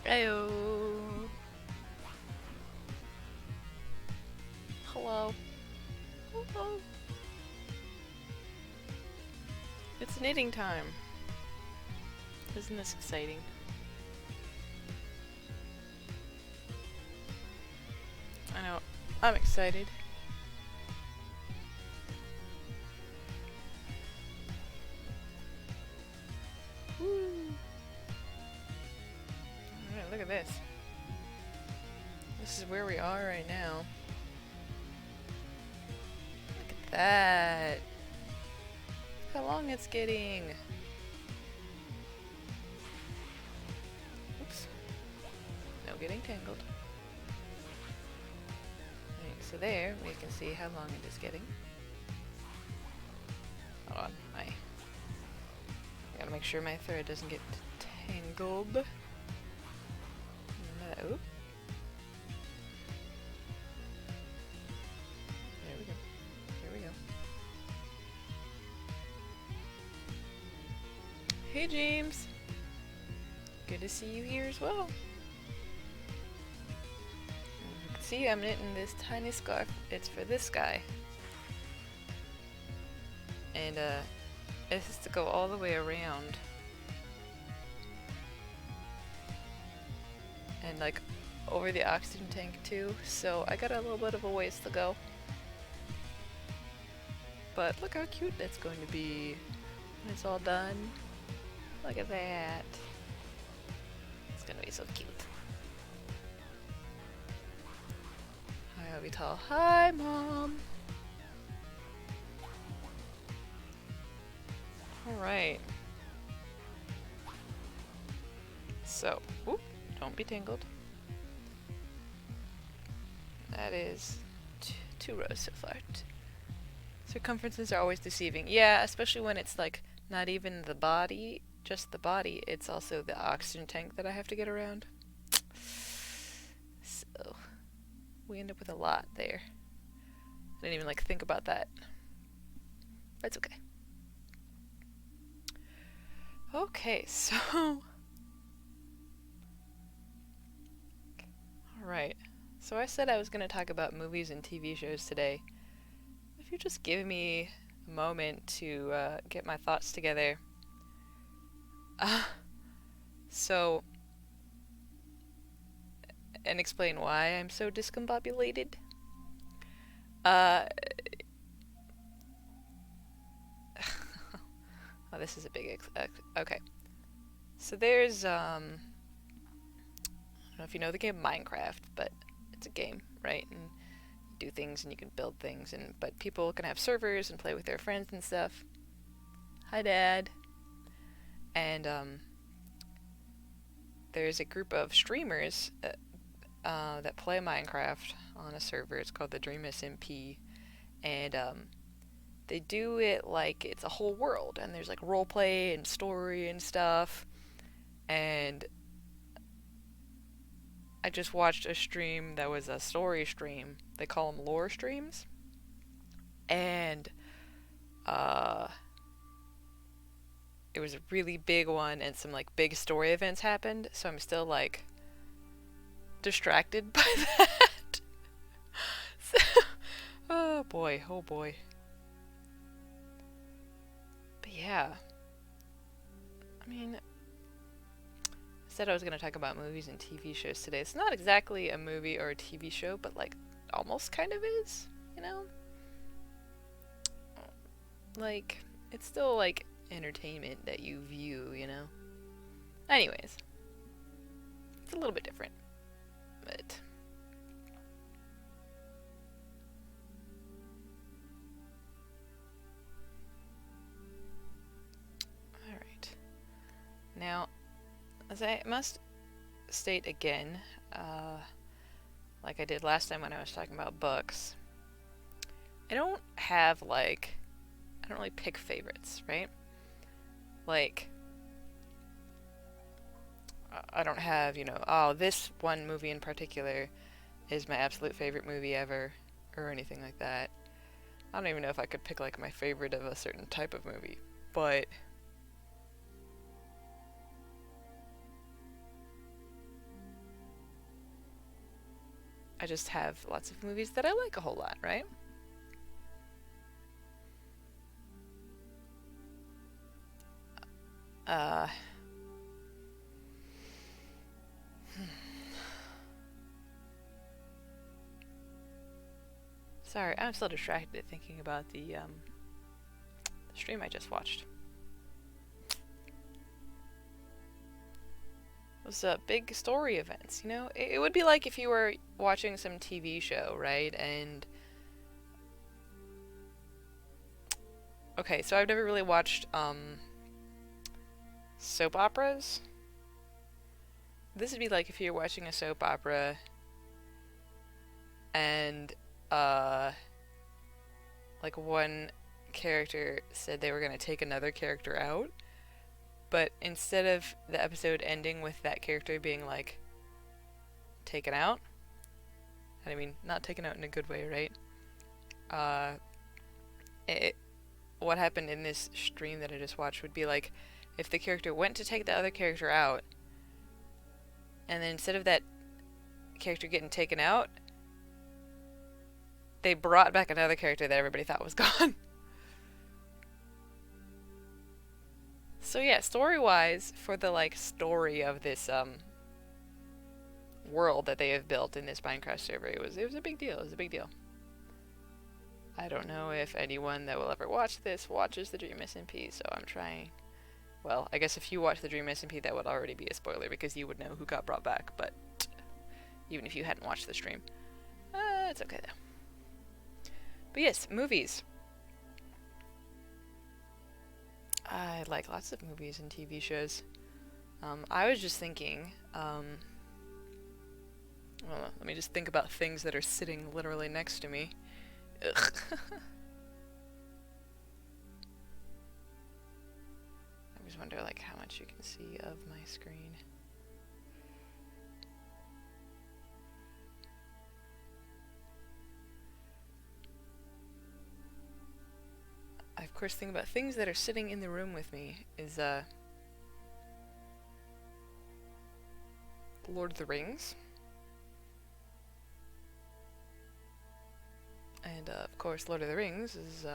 Heyo. Hello. Hello. It's knitting time. Isn't this exciting? I know. I'm excited. Woo. Alright, look at this. This is where we are right now. Look at that. Look how long it's getting. Oops. No getting tangled. Right, so there we can see how long it is getting. Hold on, I gotta make sure my thread doesn't get tangled. Oop. There we go. Here we go. Hey James! Good to see you here as well. You can see I'm knitting this tiny scarf. It's for this guy. And it has to go all the way around. And like over the oxygen tank too, so I got a little bit of a ways to go. But look how cute that's going to be when it's all done. Look at that. It's gonna be so cute. Hi Avital. Hi Mom! Alright. So, whoop. Don't be tangled. That is two rows so far. Circumferences are always deceiving. Yeah, especially when it's like not even the body, just the body. It's also the oxygen tank that I have to get around. So we end up with a lot there. I didn't even like think about that. That's okay. Okay, so Right. So I said I was going to talk about movies and TV shows today. If you just give me a moment to get my thoughts together. So, and explain why I'm so discombobulated. Oh, this is a big okay. So there's I don't know if you know the game Minecraft, but it's a game, right? And you do things and you can build things, but people can have servers and play with their friends and stuff. Hi, Dad. And there's a group of streamers that play Minecraft on a server. It's called the Dream SMP, and they do it like it's a whole world, and there's like roleplay and story and stuff. And I just watched a stream that was a story stream. They call them lore streams. And it was a really big one, and some like big story events happened, so I'm still like distracted by that. So, oh boy. But yeah. I mean, said I was going to talk about movies and TV shows today. It's not exactly a movie or a TV show, but like almost kind of is, you know? Like, it's still like entertainment that you view, you know? Anyways, it's a little bit different, but alright. Now, as I must state again, like I did last time when I was talking about books, I don't really pick favorites, right? Like, I don't have, oh, this one movie in particular is my absolute favorite movie ever, or anything like that. I don't even know if I could pick, like, my favorite of a certain type of movie, but I just have lots of movies that I like a whole lot, right? Uh, Sorry, I'm still distracted thinking about the stream I just watched. It was big story events, you know? It would be like if you were watching some TV show, right? And okay, so I've never really watched soap operas. This would be like if you're watching a soap opera and like one character said they were going to take another character out, but instead of the episode ending with that character being like taken out, and I mean not taken out in a good way, right? What happened in this stream that I just watched would be like if the character went to take the other character out, and then instead of that character getting taken out, they brought back another character that everybody thought was gone. So yeah, story-wise, for the like story of this world that they have built in this Minecraft server, it was a big deal. It was a big deal. I don't know if anyone that will ever watch this watches the Dream SMP, so I'm trying. Well, I guess if you watch the Dream SMP, that would already be a spoiler because you would know who got brought back. But even if you hadn't watched the stream, it's okay though. But yes, movies. I like lots of movies and TV shows. I was just thinking, well, let me just think about things that are sitting literally next to me. Ugh. I always wonder like how much you can see of my screen. I of course think about things that are sitting in the room with me is Lord of the Rings. And of course Lord of the Rings is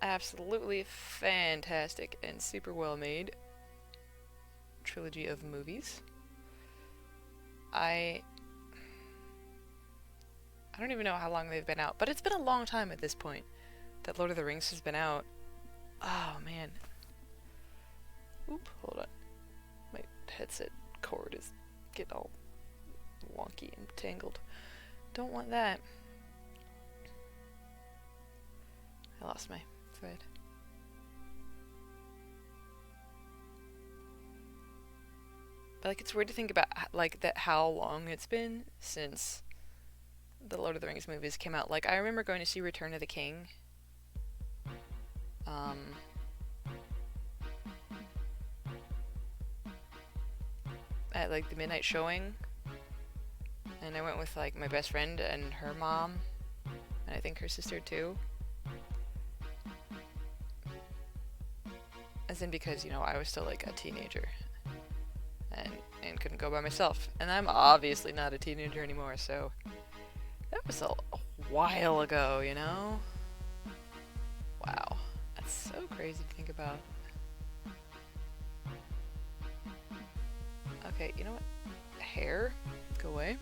absolutely fantastic and super well made trilogy of movies. I don't even know how long they've been out, but it's been a long time at this point that Lord of the Rings has been out. Oh man. Oop, hold on. My headset cord is getting all wonky and tangled. Don't want that. I lost my thread. But like it's weird to think about like that how long it's been since the Lord of the Rings movies came out. Like I remember going to see Return of the King. At like the midnight showing. And I went with like my best friend and her mom, and I think her sister too. As in because, you know, I was still like a teenager and couldn't go by myself. And I'm obviously not a teenager anymore, so that was a while ago, you know? Wow. That's so crazy to think about. Okay, you know what? Hair? Go away.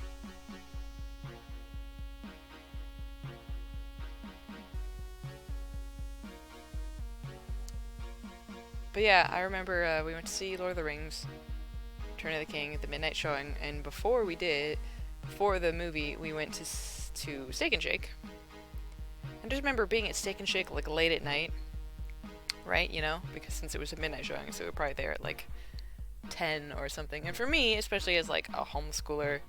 But yeah, I remember we went to see Lord of the Rings, Return of the King at the midnight showing, and before the movie, we went to Steak and Shake. I just remember being at Steak and Shake like late at night, right? You know, because since it was a midnight showing, so we were probably there at like 10 or something. And for me, especially as like a homeschooler,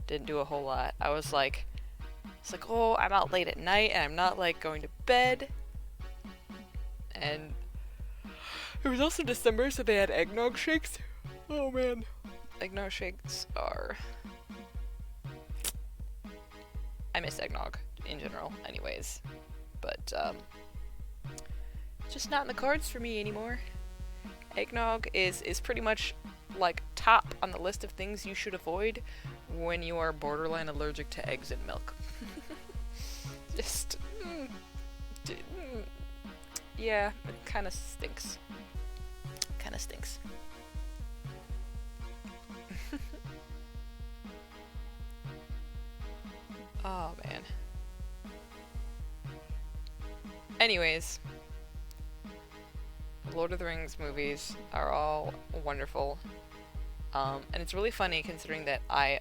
didn't do a whole lot. I was like, it's like, oh, I'm out late at night and I'm not like going to bed. And it was also December, so they had eggnog shakes. Oh man. Eggnog shakes are... I miss eggnog in general, anyways. But, just not in the cards for me anymore. Eggnog is pretty much like top on the list of things you should avoid when you are borderline allergic to eggs and milk. Just, yeah, it kind of stinks. Kind of stinks. Oh man. Anyways, Lord of the Rings movies are all wonderful, and it's really funny considering that I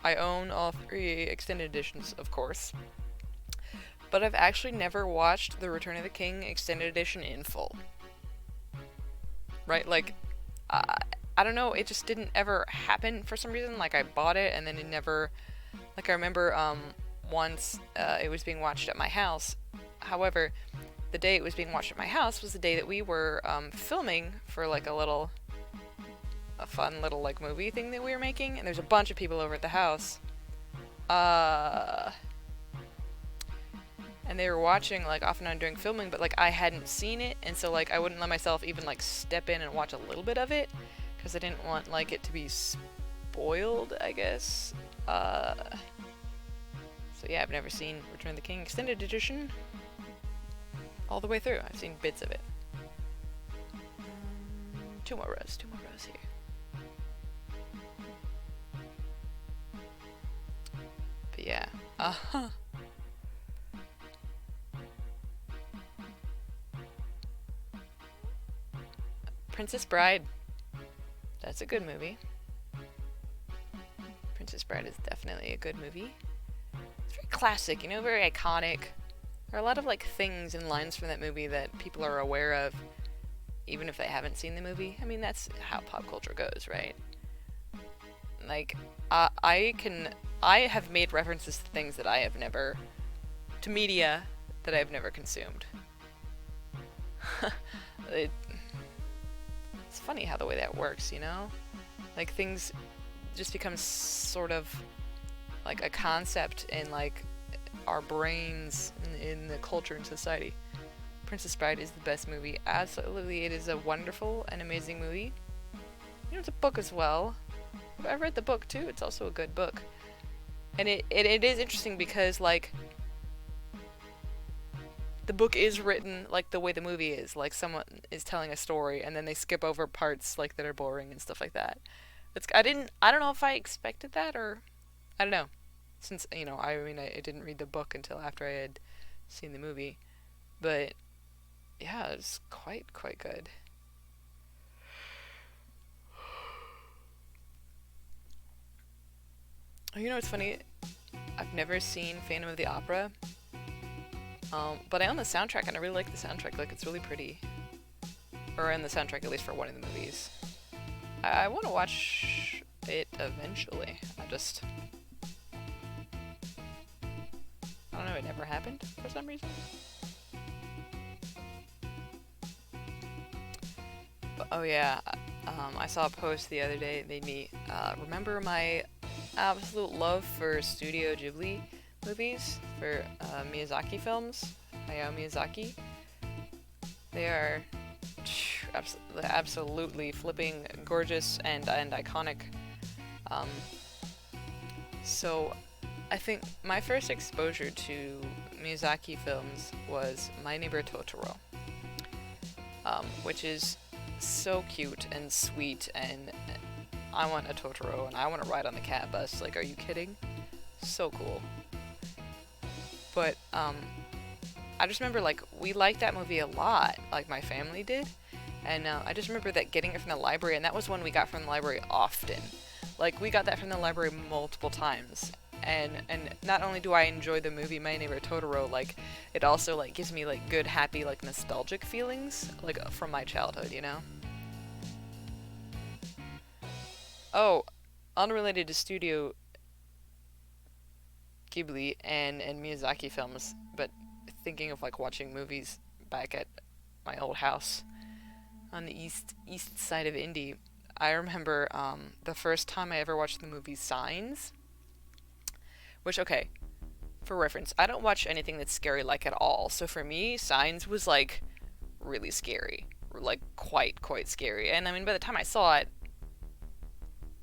own all 3 extended editions, of course, but I've actually never watched the Return of the King extended edition in full. Right? Like, I don't know, it just didn't ever happen for some reason. Like, I bought it and then it never. Like, I remember once it was being watched at my house. However, the day it was being watched at my house was the day that we were filming for like a fun little like movie thing that we were making, and there's a bunch of people over at the house. And they were watching like off and on during filming, but like I hadn't seen it, and so like I wouldn't let myself even like step in and watch a little bit of it because I didn't want like it to be spoiled, I guess. So yeah, I've never seen Return of the King extended edition all the way through. I've seen bits of it. 2 more rows here. But yeah, Princess Bride. That's a good movie. Princess Bride is definitely a good movie. It's very classic, you know, very iconic. There are a lot of like things and lines from that movie that people are aware of, even if they haven't seen the movie. I mean, that's how pop culture goes, right? Like, I have made references to things that I have never, to media that I've never consumed. It's funny how the way that works, you know? Like, things just become sort of like a concept in like our brains in the culture and society. Princess Bride is the best movie. Absolutely, it is a wonderful and amazing movie. You know, it's a book as well. I read the book too. It's also a good book. And it is interesting because like the book is written like the way the movie is. Like someone is telling a story and then they skip over parts like that are boring and stuff like that. I don't know if I expected that, or I don't know. Since, you know, I didn't read the book until after I had seen the movie. But yeah, it's quite good. You know what's funny? I've never seen Phantom of the Opera. But I own the soundtrack and I really like the soundtrack. Like, it's really pretty. Or in the soundtrack, at least for one of the movies. I want to watch it eventually. I don't know, it never happened for some reason. But, oh yeah, I saw a post the other day that made me remember my absolute love for Studio Ghibli movies, for Miyazaki films, Hayao Miyazaki. They are absolutely flipping gorgeous and iconic. So I think my first exposure to Miyazaki films was My Neighbor Totoro, which is so cute and sweet, and I want a Totoro and I want to ride on the cat bus. Like, are you kidding? So cool. But I just remember, like, we liked that movie a lot, like my family did, and I just remember that getting it from the library, and that was one we got from the library often. Like, we got that from the library multiple times, and not only do I enjoy the movie My Neighbor Totoro, like, it also, like, gives me, like, good, happy, like, nostalgic feelings, like, from my childhood, you know? Oh, unrelated to Studio Ghibli and Miyazaki films, but thinking of, like, watching movies back at my old house on the east side of Indy, I remember the first time I ever watched the movie Signs, which, okay, for reference, I don't watch anything that's scary, like, at all, so for me, Signs was, like, really scary. like quite scary. And I mean, by the time I saw it,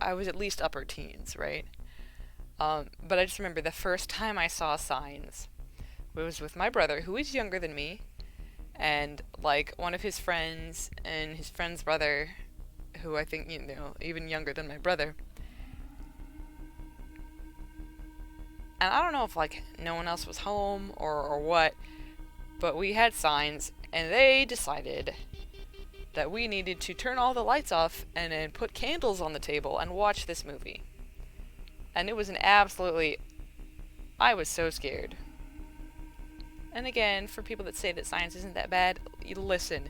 I was at least upper teens, right? But I just remember the first time I saw Signs, it was with my brother, who is younger than me, and like one of his friends and his friend's brother, who I think, you know, even younger than my brother. And I don't know if like no one else was home or what, but we had Signs, and they decided that we needed to turn all the lights off and then put candles on the table and watch this movie. And it was an absolutely... I was so scared. And again, for people that say that Signs isn't that bad, you listen.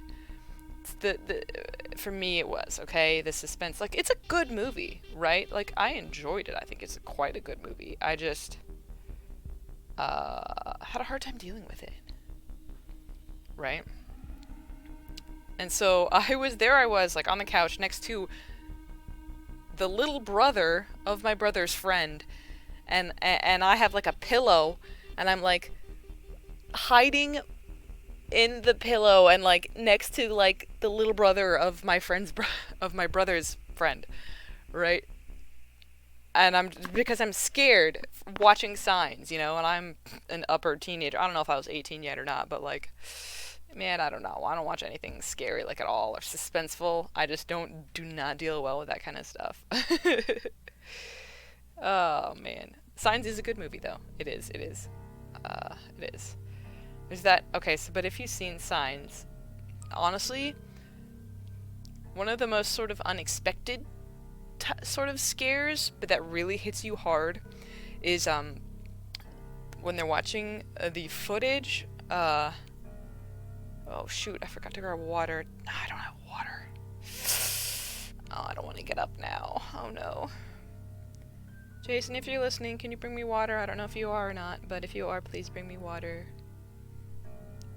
For me it was, okay? The suspense. Like, it's a good movie, right? Like, I enjoyed it. I think it's quite a good movie. I just... had a hard time dealing with it. Right? And so I was, like, on the couch next to the little brother of my brother's friend, and I have, like, a pillow, and I'm, like, hiding in the pillow and, like, next to, like, the little brother of my brother's friend, right? And because I'm scared watching Signs, you know, and I'm an upper teenager. I don't know if I was 18 yet or not, but, like... Man, I don't know. I don't watch anything scary, like, at all, or suspenseful. I just do not deal well with that kind of stuff. Oh, man. Signs is a good movie, though. It is. It is. There's that... Okay, so, but if you've seen Signs, honestly, one of the most sort of unexpected sort of scares, but that really hits you hard, is, when they're watching the footage, oh shoot, I forgot to grab water. I don't have water. Oh, I don't want to get up now. Oh no. Jason, if you're listening, can you bring me water? I don't know if you are or not, but if you are, please bring me water.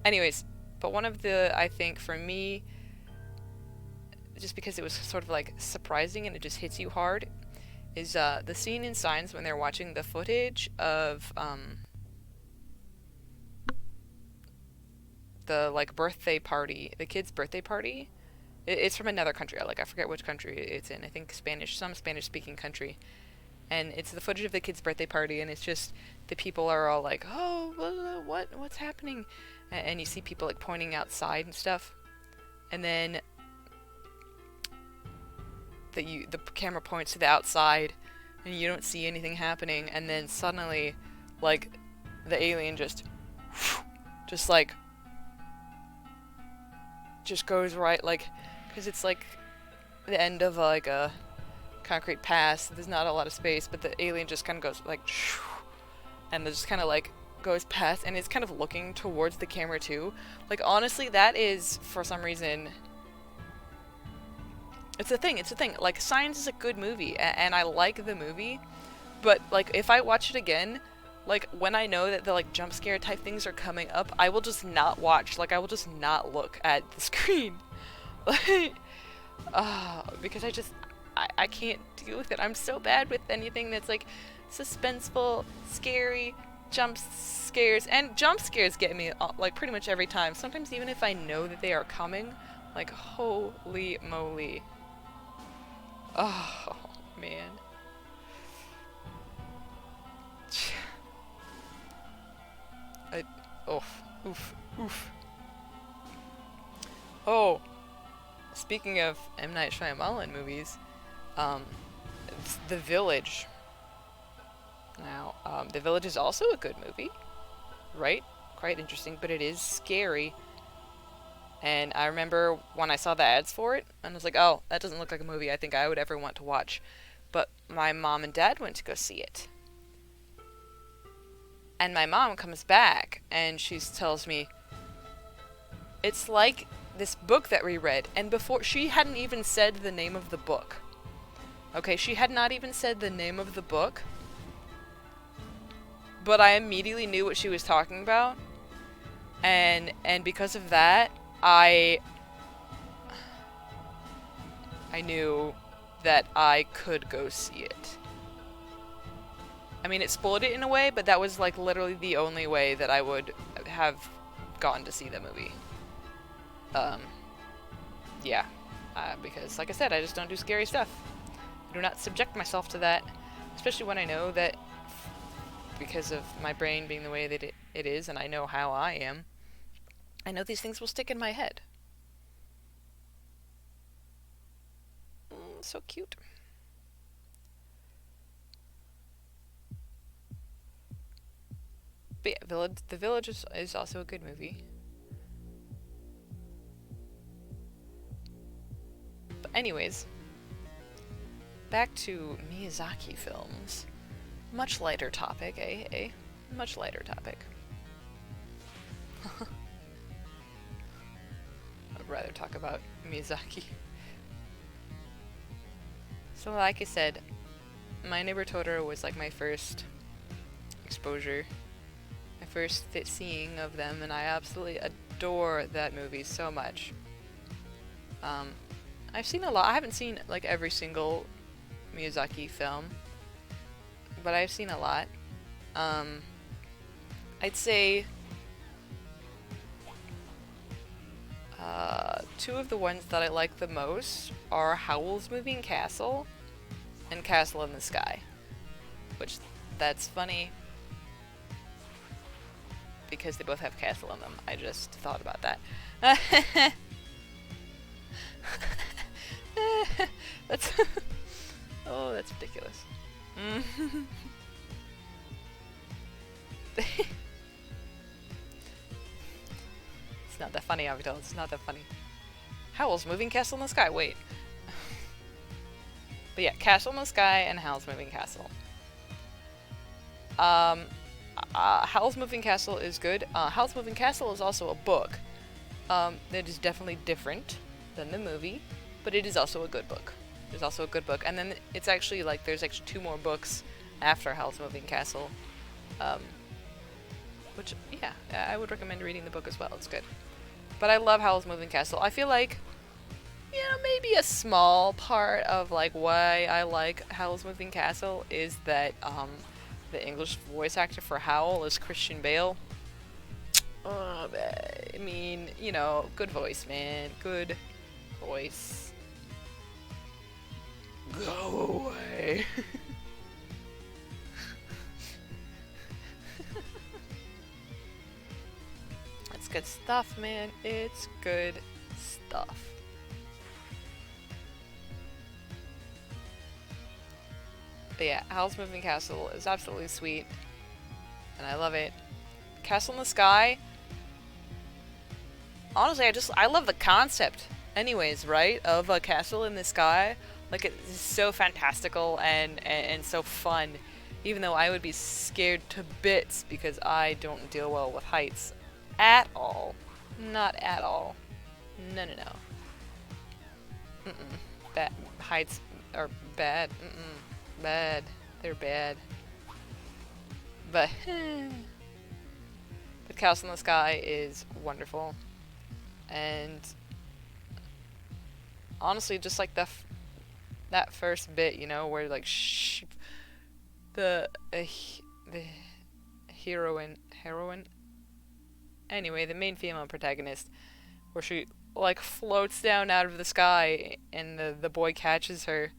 Anyways, but one of the, I think, for me, just because it was sort of like surprising and it just hits you hard, is the scene in Signs when they're watching the footage of, the, like, birthday party, the kid's birthday party. It's from another country. I forget which country it's in. I think some Spanish-speaking country. And it's the footage of the kid's birthday party, and it's just the people are all like, oh, what's happening? And you see people, like, pointing outside and stuff. And then the camera points to the outside, and you don't see anything happening. And then suddenly, like, the alien just like, just goes right, like, because it's like the end of like a concrete pass. There's not a lot of space, but the alien just kind of goes like, and just kind of like goes past, and it's kind of looking towards the camera too. Like, honestly, that is, for some reason, it's a thing. Like, Signs is a good movie, and I like the movie, but like, if I watch it again, like, when I know that the, like, jump scare type things are coming up, I will just not watch. Like, I will just not look at the screen. Like, because I can't deal with it. I'm so bad with anything that's, like, suspenseful, scary, jump scares. And jump scares get me, like, pretty much every time. Sometimes even if I know that they are coming, like, holy moly. Oh, man. Oof. Oh, speaking of M. Night Shyamalan movies, The Village. Now, The Village is also a good movie, right? Quite interesting, but it is scary. And I remember when I saw the ads for it, and I was like, oh, that doesn't look like a movie I think I would ever want to watch. But my mom and dad went to go see it. And my mom comes back, and she tells me, it's like this book that we read. And before, she hadn't even said the name of the book. Okay, she had not even said the name of the book. But I immediately knew what she was talking about. And because of that, I knew that I could go see it. I mean, it spoiled it in a way, but that was, like, literally the only way that I would have gone to see the movie. yeah, because like I said, I just don't do scary stuff. I do not subject myself to that, especially when I know that because of my brain being the way that it is, and I know how I am, I know these things will stick in my head. So cute. But yeah, The Village is also a good movie. But anyways, back to Miyazaki films. Much lighter topic, eh? Much lighter topic. I'd rather talk about Miyazaki. So like I said, My Neighbor Totoro was like my first exposure, my first seeing of them, and I absolutely adore that movie so much. I've seen a lot. I haven't seen like every single Miyazaki film, but I've seen a lot. I'd say two of the ones that I like the most are Howl's Moving Castle and Castle in the Sky, which that's funny because they both have castle in them. I just thought about that. That's oh, that's ridiculous. It's not that funny, Avital. It's not that funny. Howl's Moving Castle in the Sky. Wait. But yeah, Castle in the Sky and Howl's Moving Castle. Howl's Moving Castle is good. Howl's Moving Castle is also a book. That is definitely different than the movie, but it is also a good book. It's also a good book. And then it's actually like there's actually 2 more books after Howl's Moving Castle. Which, yeah, I would recommend reading the book as well. It's good. But I love Howl's Moving Castle. I feel like, you know, maybe a small part of like why I like Howl's Moving Castle is that the English voice actor for Howl is Christian Bale. I mean, you know, good voice, man. Good voice. Go away. It's good stuff, man. It's good stuff. But yeah, Howl's Moving Castle is absolutely sweet, and I love it. Castle in the Sky, honestly, I love the concept anyways, right, of a castle in the sky. Like, it's so fantastical and so fun, even though I would be scared to bits because I don't deal well with heights at all. Not at all. No. Bad. Heights are bad. Bad. They're bad. But the Castle in the Sky is wonderful. And honestly, just like that first bit, you know, where like the heroine, anyway, the main female protagonist, where she like floats down out of the sky and the boy catches her.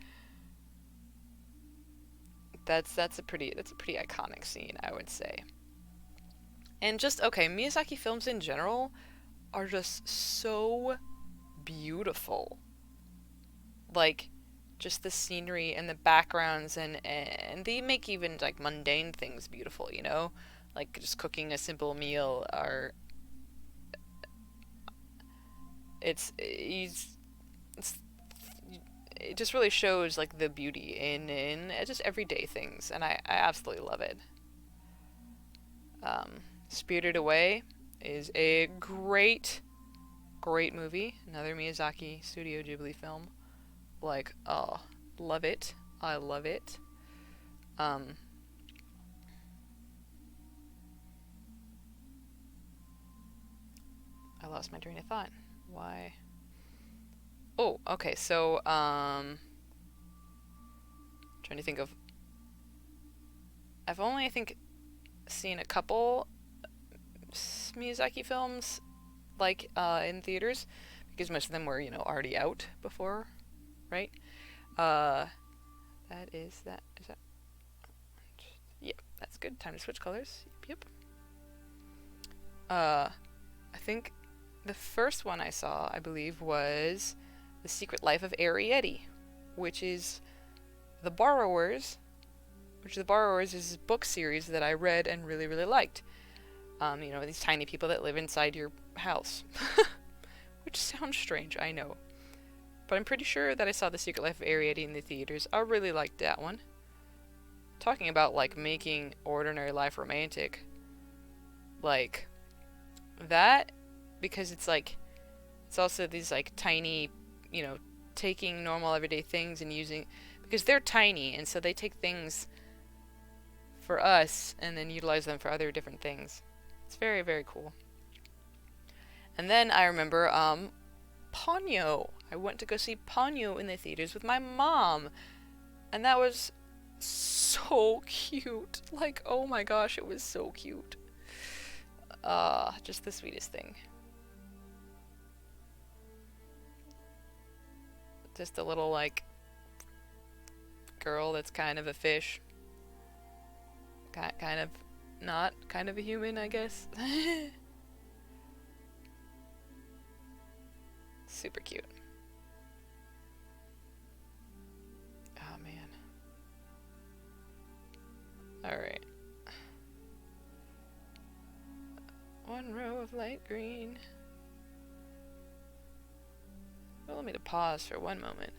That's a pretty iconic scene, I would say. And just, okay, Miyazaki films in general are just so beautiful. Like, just the scenery and the backgrounds, and they make even like mundane things beautiful, you know? Like just cooking a simple meal, or it just really shows like the beauty in just everyday things, and I absolutely love it. Spirited Away is a great movie, another Miyazaki Studio Ghibli film. Like, oh, love it. I love it. I lost my train of thought. Why? Oh, okay, so, trying to think of... I've only, I think, seen a couple Miyazaki films, like, in theaters, because most of them were, already out before, right? Uh, is that, yep, that's good. Time to switch colors. Yep. I think the first one I saw, I believe, was The Secret Life of Arrietty, which is The Borrowers, is this book series that I read and really, really liked. These tiny people that live inside your house. Which sounds strange, I know. But I'm pretty sure that I saw The Secret Life of Arrietty in the theaters. I really liked that one. Talking about, like, making ordinary life romantic. Like, that, because it's, like, it's also these, like, tiny, taking normal everyday things and using, because they're tiny, and so they take things for us and then utilize them for other different things. It's very, very cool. And then I remember, Ponyo. I went to go see Ponyo in the theaters with my mom. And that was so cute. Like, oh my gosh, it was so cute. Just the sweetest thing. Just a little, like, girl that's kind of a fish. Kind of not, kind of a human, I guess. Super cute. Oh man. Alright. One row of light green. Allow me to pause for one moment.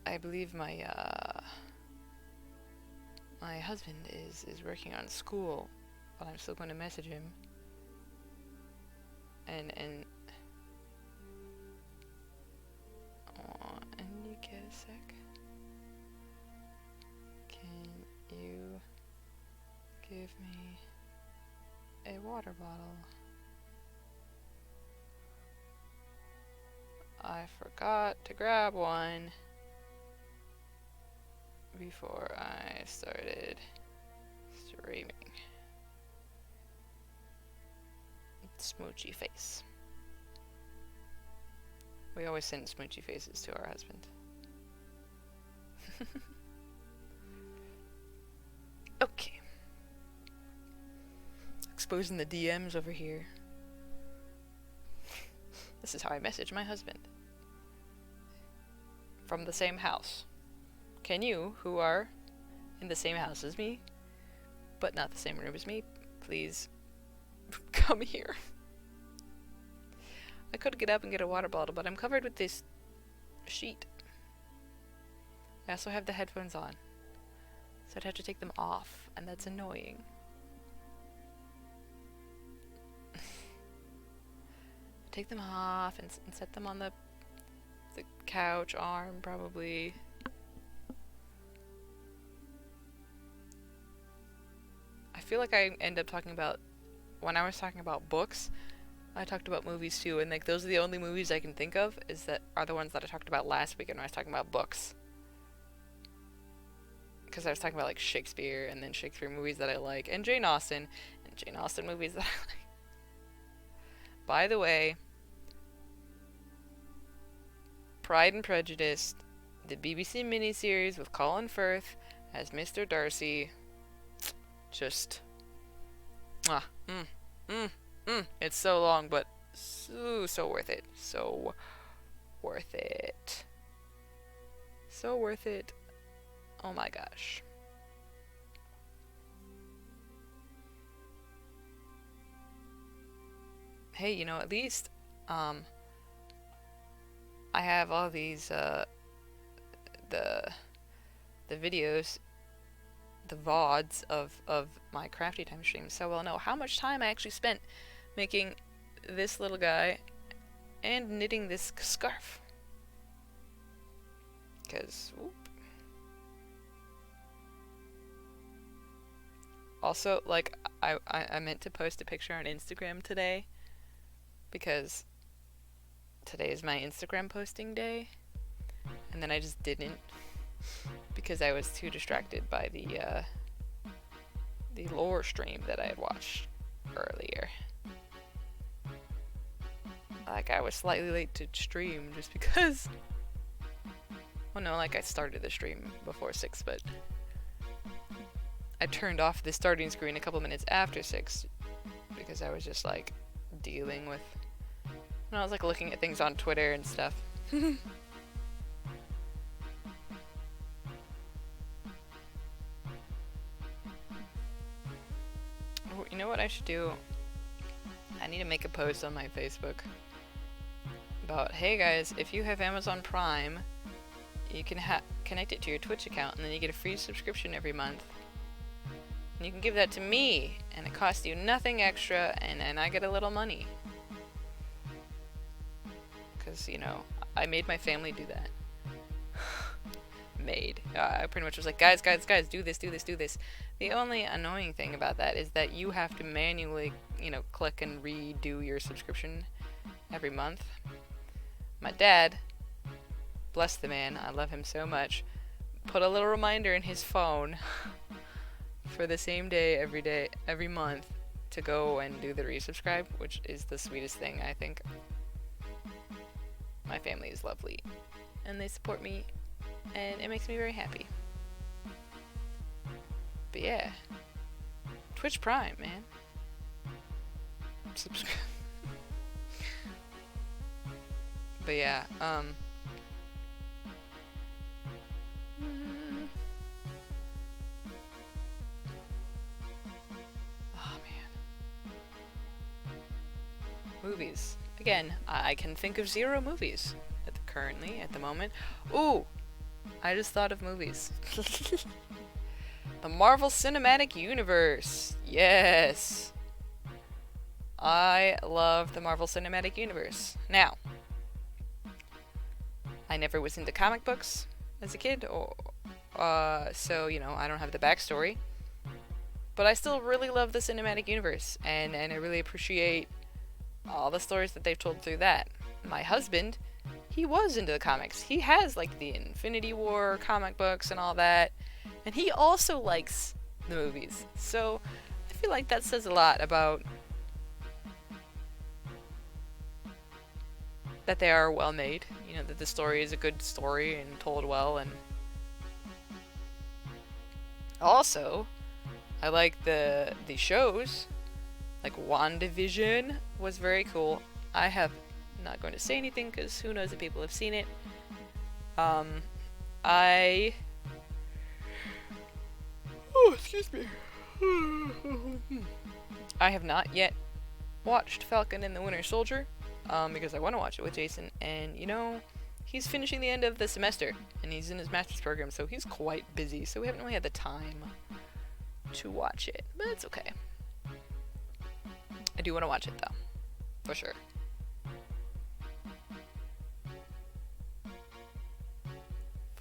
I believe my husband is working on school, but I'm still going to message him. And you get a sec? Can you give me a water bottle? I forgot to grab one before I started streaming. Smoochy face. We always send smoochy faces to our husband. Okay. Exposing the DMs over here. This is how I message my husband. From the same house. Can you, who are in the same house as me, but not the same room as me, please come here? I could get up and get a water bottle, but I'm covered with this sheet. I also have the headphones on, so I'd have to take them off, and that's annoying. Take them off and set them on the couch arm, probably. I feel like I end up talking about, when I was talking about books, I talked about movies too, and like those are the only movies I can think of are the ones that I talked about last weekend when I was talking about books. Because I was talking about like Shakespeare, and then Shakespeare movies that I like, and Jane Austen, and Jane Austen movies that I like. By the way, Pride and Prejudice, the BBC miniseries with Colin Firth as Mr. Darcy, just, it's so long, but so worth it. So worth it. So worth it. Oh my gosh. Hey, at least, I have all these, the videos, the VODs of my Crafty time streams, so I'll know how much time I actually spent making this little guy and knitting this scarf. Because, also, like, I meant to post a picture on Instagram today, because today is my Instagram posting day, and then I just didn't, because I was too distracted by the lore stream that I had watched earlier. like, I was slightly late to stream just because... Well, no, like, I started the stream before 6, but... I turned off the starting screen a couple minutes after 6 because I was just, like, dealing with... And I was, like, looking at things on Twitter and stuff. Oh, you know what I should do? I need to make a post on my Facebook about, hey guys, if you have Amazon Prime, you can connect it to your Twitch account, and then you get a free subscription every month. And you can give that to me, and it costs you nothing extra, and I get a little money. Because, you know, I made my family do that. I pretty much was like, guys, do this. The only annoying thing about that is that you have to manually, you know, click and redo your subscription every month. My dad, bless the man, I love him so much, put a little reminder in his phone for the same day, every month, to go and do the resubscribe, which is the sweetest thing, I think. My family is lovely, and they support me, and it makes me very happy. But yeah, Twitch Prime, man. Subscribe. But yeah, oh man. Movies. Again, I can think of 0 movies currently at the moment. Ooh! I just thought of movies. The Marvel Cinematic Universe. Yes! I love the Marvel Cinematic Universe. Now, I never was into comic books as a kid, so, you know, I don't have the backstory. But I still really love the cinematic universe, and I really appreciate all the stories that they've told through that. My husband, he was into the comics. He has, like, the Infinity War comic books and all that, and he also likes the movies. So, I feel like that says a lot about that they are well made, you know, that the story is a good story and told well, and also, I like the shows, like WandaVision was very cool. I'm not going to say anything because who knows if people have seen it. Excuse me. I have not yet watched Falcon and the Winter Soldier, because I want to watch it with Jason, and, you know, he's finishing the end of the semester, and he's in his master's program, so he's quite busy, so we haven't really had the time to watch it, but it's okay. I do want to watch it, though, for sure.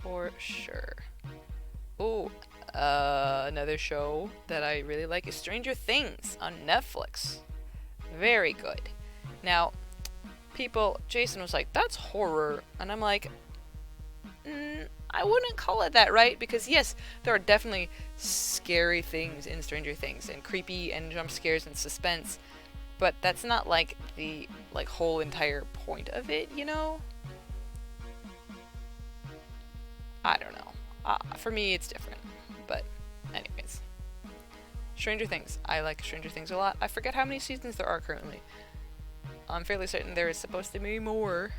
For sure. Ooh, another show that I really like is Stranger Things on Netflix. Very good. Now, Jason was like, that's horror, and I'm like, I wouldn't call it that, right? Because yes, there are definitely scary things in Stranger Things, and creepy, and jump scares, and suspense, but that's not, like, the, like, whole entire point of it, you know? I don't know. For me, it's different, but anyways. Stranger Things. I like Stranger Things a lot. I forget how many seasons there are currently. I'm fairly certain there is supposed to be more,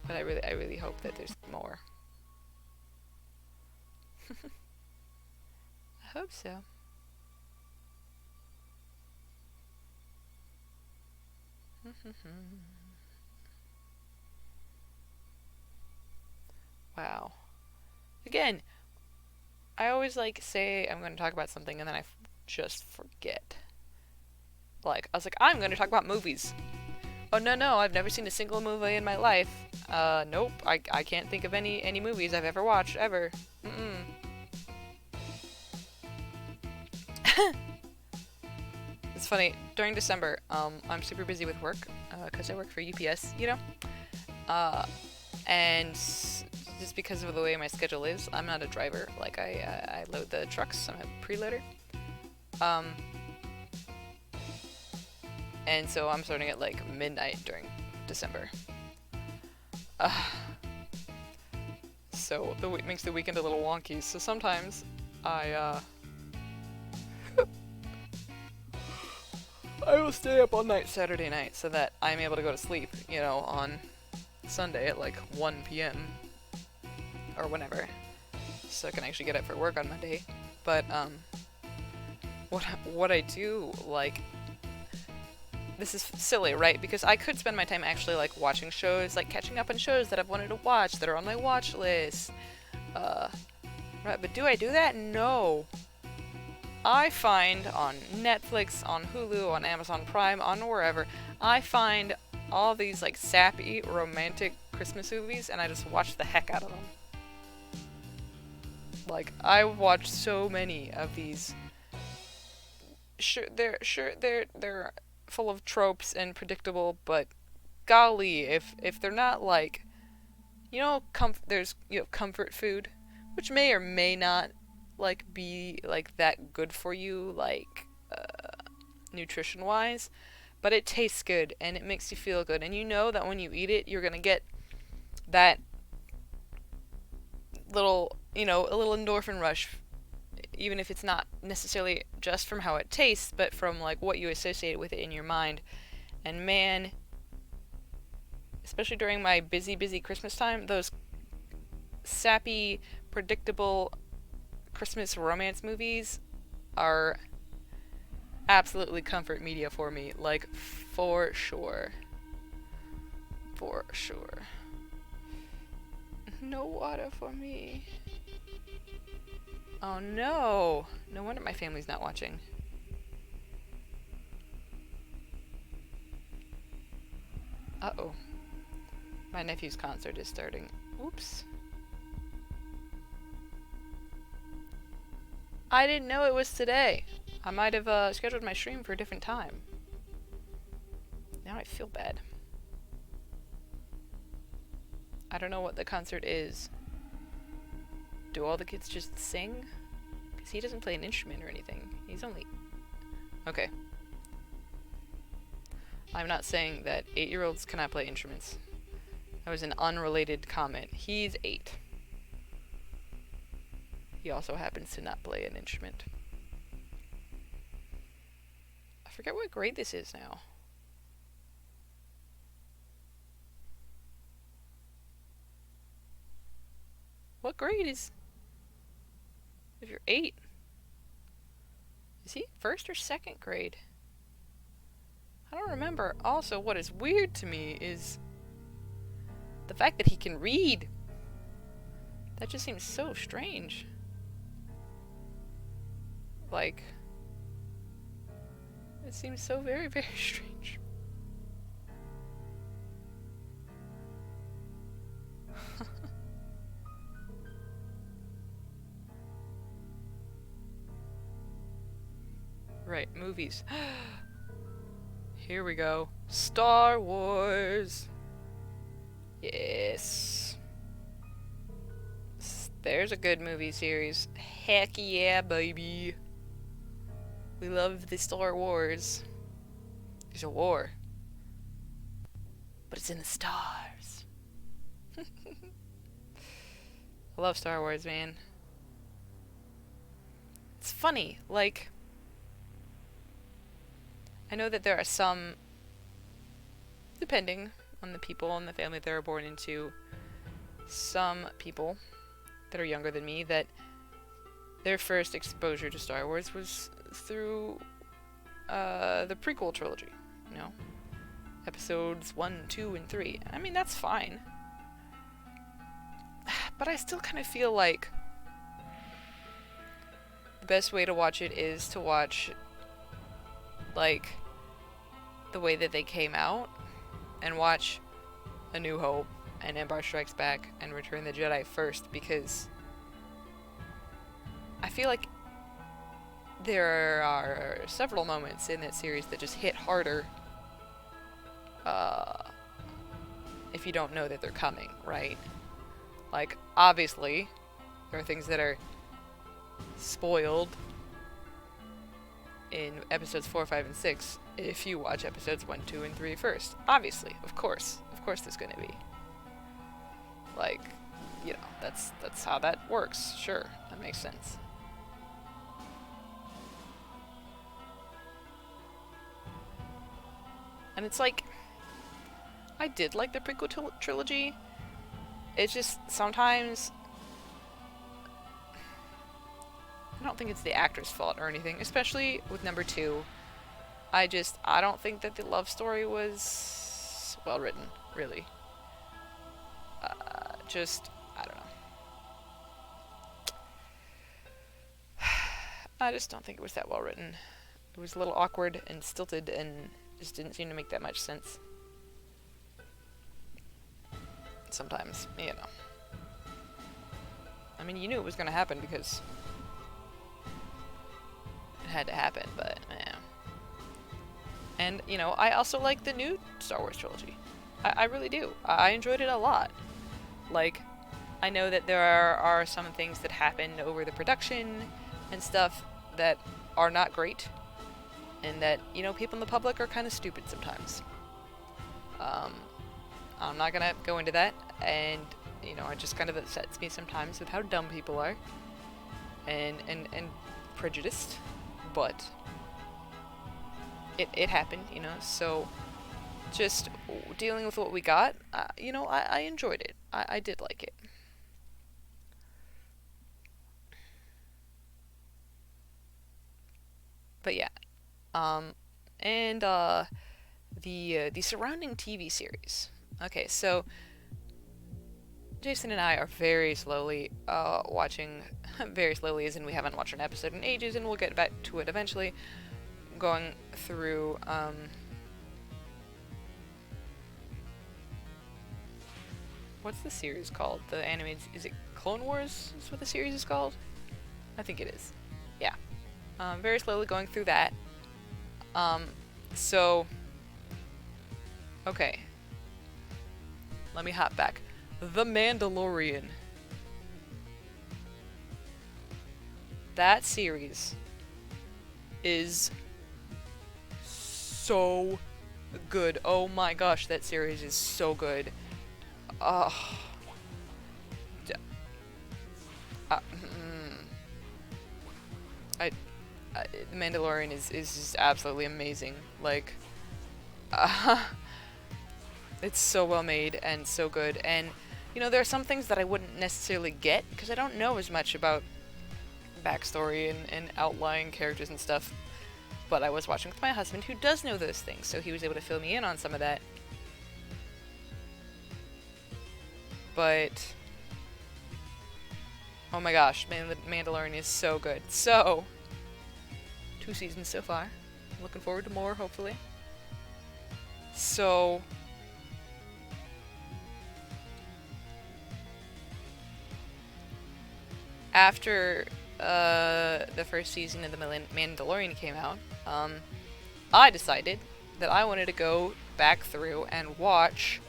but I really hope that there's more. I hope so. Wow. Again, I always, like, say I'm going to talk about something and then I just forget. Like, I was like, I'm going to talk about movies. Oh, no, I've never seen a single movie in my life. Nope, I can't think of any movies I've ever watched, ever. It's funny, during December, I'm super busy with work, because I work for UPS, you know? And just because of the way my schedule is, I'm not a driver. Like, I load the trucks, I'm a preloader. And so I'm starting at like midnight during December. So the week makes the weekend a little wonky. So sometimes I will stay up all night Saturday night so that I'm able to go to sleep, you know, on Sunday at like 1 p.m. or whenever, so I can actually get up for work on Monday. But what I do, like, this is silly, right? Because I could spend my time actually like watching shows, like catching up on shows that I've wanted to watch that are on my watch list. Right, but do I do that? No. I find on Netflix, on Hulu, on Amazon Prime, on wherever, I find all these like sappy romantic Christmas movies and I just watch the heck out of them. Like, I watched so many of these. They're full of tropes and predictable, but golly, if they're not like, you know, there's, you know, comfort food, which may or may not like be like that good for you, like nutrition wise, but it tastes good and it makes you feel good, and you know that when you eat it you're gonna get that little, you know, a little endorphin rush, even if it's not necessarily just from how it tastes, but from like what you associate with it in your mind. And man, especially during my busy Christmas time, those sappy, predictable Christmas romance movies are absolutely comfort media for me, like, for sure. For sure. No water for me. Oh no. No wonder my family's not watching. Uh-oh. My nephew's concert is starting. Oops. I didn't know it was today. I might have scheduled my stream for a different time. Now I feel bad. I don't know what the concert is. Do all the kids just sing? Because he doesn't play an instrument or anything. He's only... Okay. I'm not saying that 8-year-olds cannot play instruments. That was an unrelated comment. He's 8. He also happens to not play an instrument. I forget what grade this is now. What grade is... If you're 8? Is he first or second grade? I don't remember. Also, what is weird to me is the fact that he can read. That just seems so strange. Like, it seems so very strange. Right, movies. Here we go. Star Wars. Yes. There's a good movie series. Heck yeah, baby. We love the Star Wars. There's a war. But it's in the stars. I love Star Wars, man. It's funny, like... I know that there are some, depending on the people and the family they were born into, some people that are younger than me that their first exposure to Star Wars was through the prequel trilogy, you know, episodes 1, 2, and 3. I mean, that's fine. But I still kind of feel like the best way to watch it is to watch, like, the way that they came out, and watch A New Hope and Empire Strikes Back and Return the Jedi first, because I feel like there are several moments in that series that just hit harder if you don't know that they're coming, right? Like, obviously, there are things that are spoiled in episodes 4, 5, and 6, if you watch episodes 1, 2, and 3 first. Obviously, of course there's gonna be. Like, you know, that's how that works. Sure, that makes sense. And it's like, I did like the prequel trilogy. It's just sometimes I don't think it's the actor's fault or anything, especially with number 2. I don't think that the love story was well written, really. I don't know. I just don't think it was that well written. It was a little awkward and stilted and just didn't seem to make that much sense. Sometimes, you know. I mean, you knew it was going to happen because it had to happen, but, yeah. And, you know, I also like the new Star Wars trilogy. I really do. I enjoyed it a lot. Like, I know that there are some things that happen over the production and stuff that are not great, and that, you know, people in the public are kind of stupid sometimes. I'm not gonna go into that, and, you know, it just kind of upsets me sometimes with how dumb people are, and prejudiced, but it happened, you know, so just dealing with what we got, you know, I enjoyed it. I did like it. But yeah, and the surrounding TV series. Okay, so Jason and I are very slowly watching, very slowly as in we haven't watched an episode in ages, and we'll get back to it eventually, going through what's the series called? The animated, is it Clone Wars is what the series is called? I think it is. Yeah. Very slowly going through that. So, okay. Let me hop back. The Mandalorian. That series is so good. Oh my gosh, that series is so good. The Mandalorian is just absolutely amazing. Like, it's so well made and so good. And, you know, there are some things that I wouldn't necessarily get because I don't know as much about backstory and outlying characters and stuff. But I was watching with my husband, who does know those things, so he was able to fill me in on some of that. But, oh my gosh, Mandalorian is so good. So, 2 seasons so far. I'm looking forward to more, hopefully. So, after the first season of The Mandalorian came out, I decided that I wanted to go back through and watch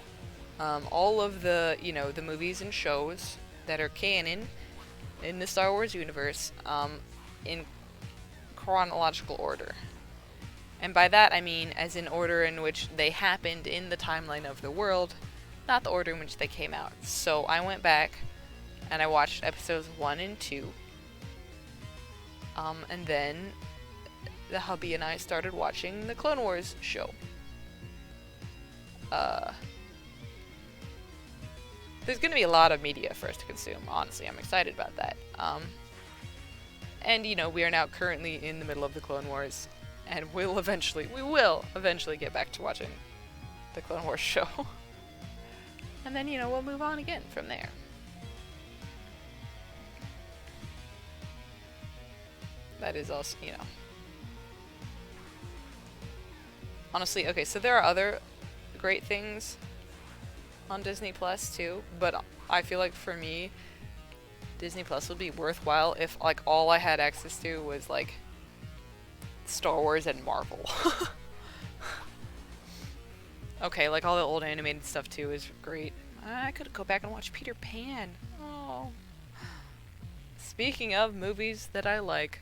all of the, you know, the movies and shows that are canon in the Star Wars universe in chronological order. And by that I mean as in order in which they happened in the timeline of the world, not the order in which they came out. So I went back and I watched episodes 1 and 2. And then the hubby and I started watching the Clone Wars show. There's gonna be a lot of media for us to consume, honestly. I'm excited about that. And, you know, we are now currently in the middle of the Clone Wars, and we will eventually get back to watching the Clone Wars show. And then, you know, we'll move on again from there. That is also, you know. Honestly, okay, so there are other great things on Disney Plus too, but I feel like for me, Disney Plus would be worthwhile if, like, all I had access to was, like, Star Wars and Marvel. Okay, like, all the old animated stuff too is great. I could go back and watch Peter Pan. Oh. Speaking of movies that I like,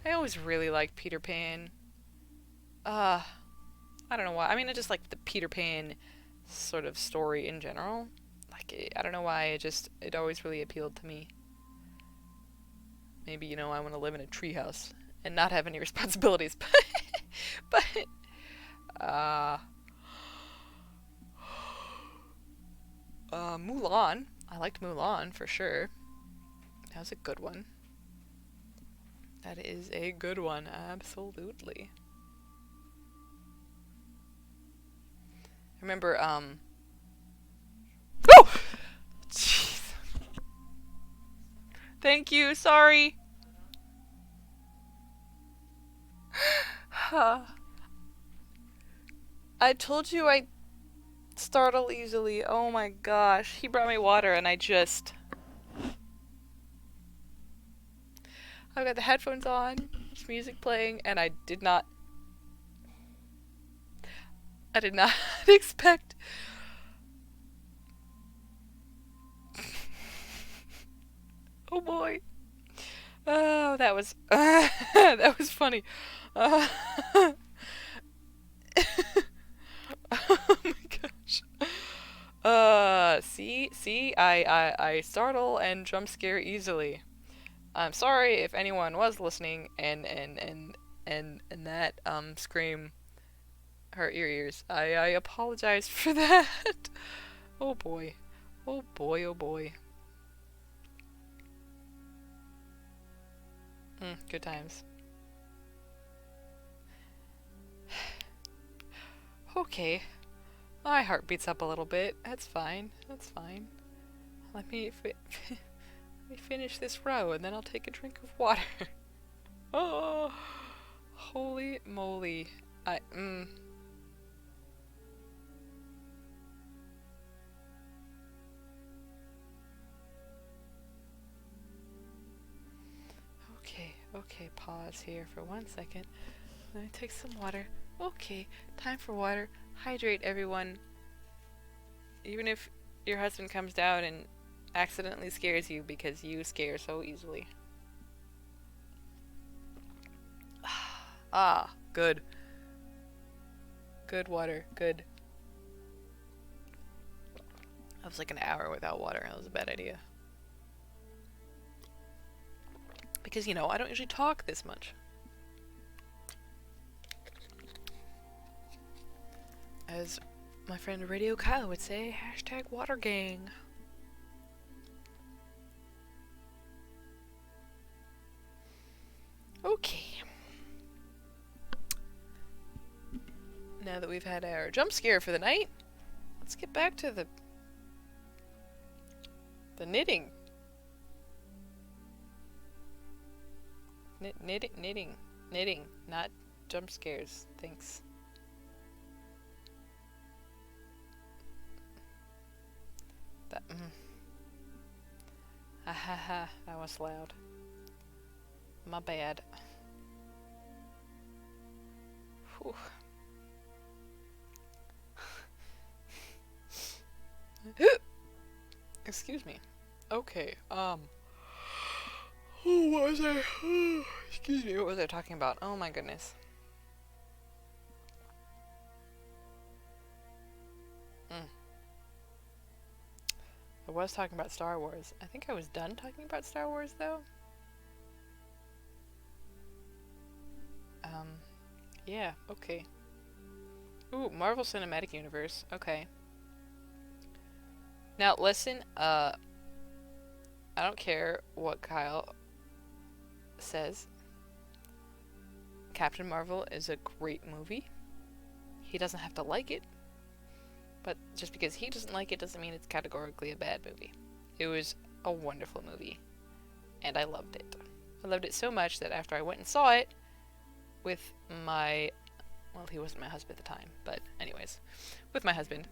I always really liked Peter Pan. I don't know why. I mean, I just like the Peter Pan sort of story in general. Like, I don't know why. It always really appealed to me. Maybe, you know, I want to live in a treehouse and not have any responsibilities. But, uh, Mulan. I liked Mulan for sure. That was a good one. That is a good one, absolutely. Remember, oh! Jeez. Thank you, sorry. I told you I startle easily. Oh my gosh. He brought me water and I've got the headphones on, there's music playing, and I did not expect. Oh boy. Oh, that was that was funny. Oh my gosh. See, I startle and jump scare easily. I'm sorry if anyone was listening and that scream hurt your ears. I apologize for that. Oh boy. Oh boy, oh boy. Good times. Okay. My heart beats up a little bit. That's fine. That's fine. Let me finish this row and then I'll take a drink of water. Oh, holy moly. Okay, pause here for 1 second. Let me take some water. Okay, time for water. Hydrate, everyone. Even if your husband comes down and accidentally scares you because you scare so easily. Ah, good. Good water, good. That was like an hour without water. That was a bad idea. Because, you know, I don't usually talk this much. As my friend Radio Kyle would say, hashtag water gang. Okay. Now that we've had our jump scare for the night, let's get back to the knitting. Knitting, not jump scares. Thanks. That was loud. My bad. Whew. Excuse me. Okay, what was I? Excuse me, what was I talking about? Oh my goodness. I was talking about Star Wars. I think I was done talking about Star Wars, though. Yeah, okay. Ooh, Marvel Cinematic Universe. Okay. Now, listen, I don't care what Kyle says. Captain Marvel is a great movie. He doesn't have to like it. But just because he doesn't like it doesn't mean it's categorically a bad movie. It was a wonderful movie. And I loved it. I loved it so much that after I went and saw it with my... Well, he wasn't my husband at the time, but anyways. With my husband.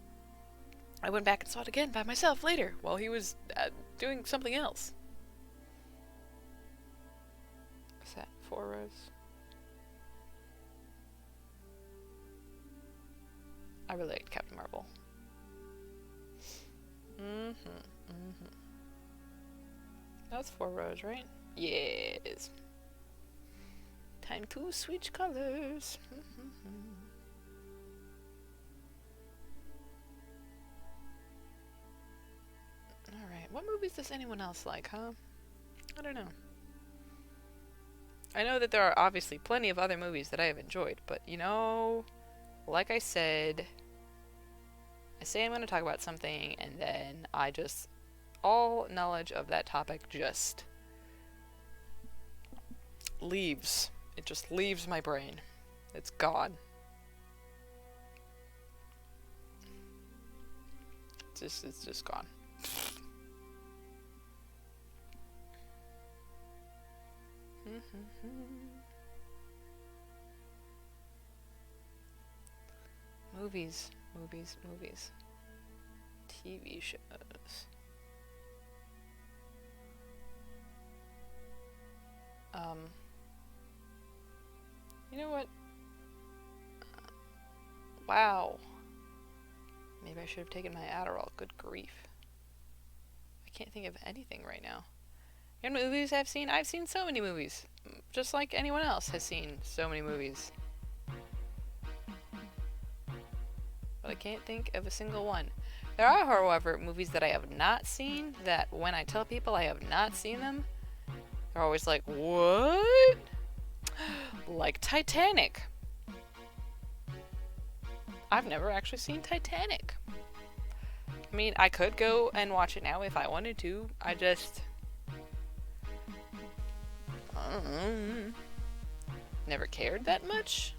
I went back and saw it again by myself later while he was doing something else. Is that 4 rows? I really liked Captain Marvel. That's 4 rows, right? Yes. Time to switch colors. Alright, what movies does anyone else like, huh? I don't know. I know that there are obviously plenty of other movies that I have enjoyed, but you know, like I said, I say I'm going to talk about something and then I just, all knowledge of that topic just leaves. It just leaves my brain. It's gone. It's just gone. Movies. TV shows. You know what? Wow. Maybe I should have taken my Adderall. Good grief. I can't think of anything right now. You know what movies I've seen? I've seen so many movies. Just like anyone else has seen so many movies. But I can't think of a single one. There are, however, movies that I have not seen that when I tell people I have not seen them, they're always like, what? Like Titanic. I've never actually seen Titanic. I mean, I could go and watch it now if I wanted to. I just... never cared that much.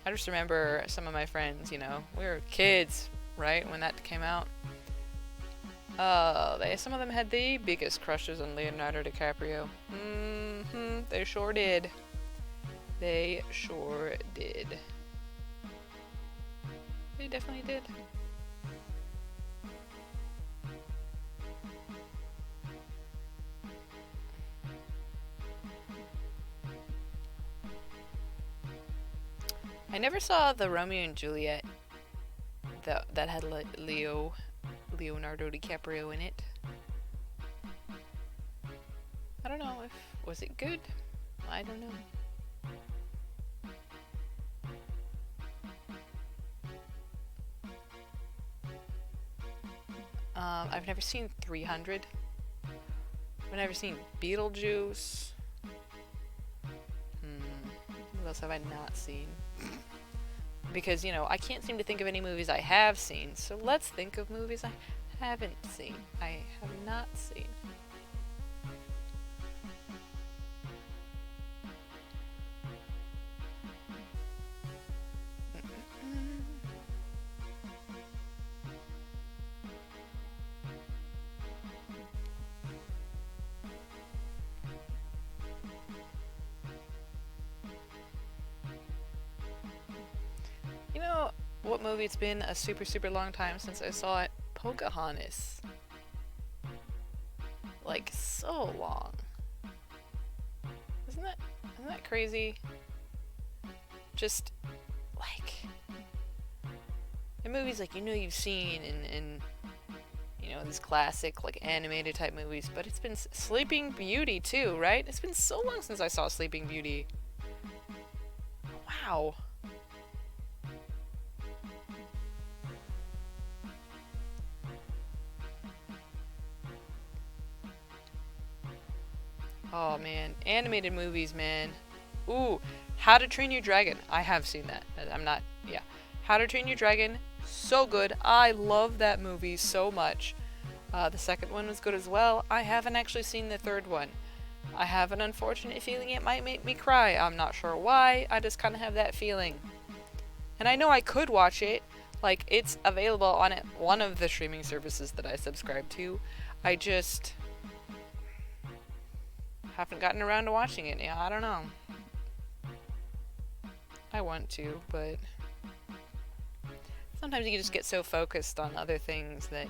I just remember some of my friends, you know, we were kids, right, when that came out. Some of them had the biggest crushes on Leonardo DiCaprio. They sure did. They sure did. They definitely did. I never saw the Romeo and Juliet that had Leonardo DiCaprio in it. I don't know if... was it good? I don't know. I've never seen 300. I've never seen Beetlejuice. What else have I not seen? Because, you know, I can't seem to think of any movies I have seen, so let's think of movies I haven't seen. I have not seen. You know what movie? It's been a super long time since I saw it. Pocahontas. Like, so long. Isn't that crazy? Just, like, in movies like, you know, you've seen in you know, these classic, like, animated type movies, but it's been Sleeping Beauty too, right? It's been so long since I saw Sleeping Beauty. Wow. Oh man, animated movies, man. Ooh, How to Train Your Dragon. I have seen that. Yeah. How to Train Your Dragon, so good. I love that movie so much. The second one was good as well. I haven't actually seen the third one. I have an unfortunate feeling it might make me cry. I'm not sure why. I just kind of have that feeling. And I know I could watch it. Like, it's available on one of the streaming services that I subscribe to. I just haven't gotten around to watching it. Yeah, I don't know. I want to, but sometimes you just get so focused on other things that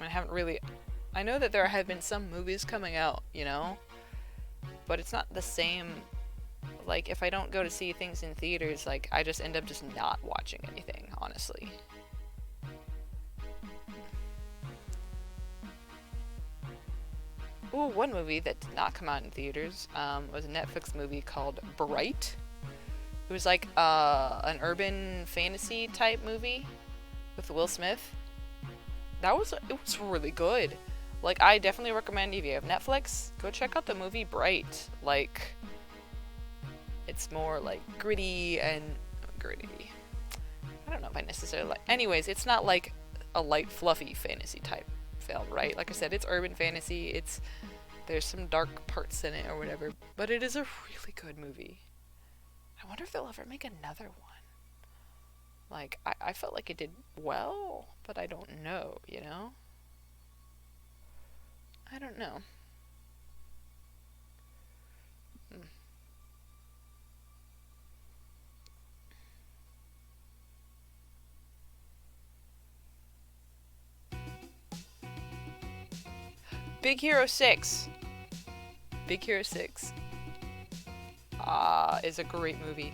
I haven't really... I know that there have been some movies coming out, you know? But it's not the same... Like, if I don't go to see things in theaters, like, I just end up just not watching anything, honestly. Ooh, one movie that did not come out in theaters was a Netflix movie called Bright. It was like an urban fantasy type movie with Will Smith. It was really good. Like, I definitely recommend if you have Netflix, go check out the movie Bright. Like, it's more like gritty. I don't know if I necessarily like. Anyways, it's not like a light, fluffy fantasy type film, right? Like I said, it's urban fantasy. There's some dark parts in it or whatever, but it is a really good movie. I wonder if they'll ever make another one. Like, I felt like it did well, but I don't know, you know? I don't know. Big Hero 6. Big Hero 6 is a great movie.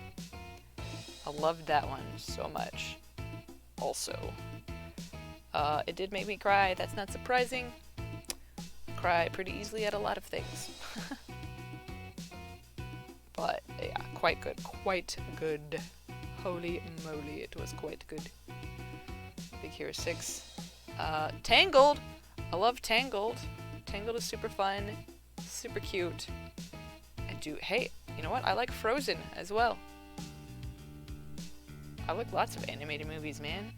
I loved that one so much. Also, it did make me cry. That's not surprising. Cry pretty easily at a lot of things. But yeah, quite good. Quite good. Holy moly, it was quite good. Big Hero 6. Tangled! I love Tangled. Tangled is super fun. Super cute. Hey, you know what? I like Frozen as well. I like lots of animated movies, man.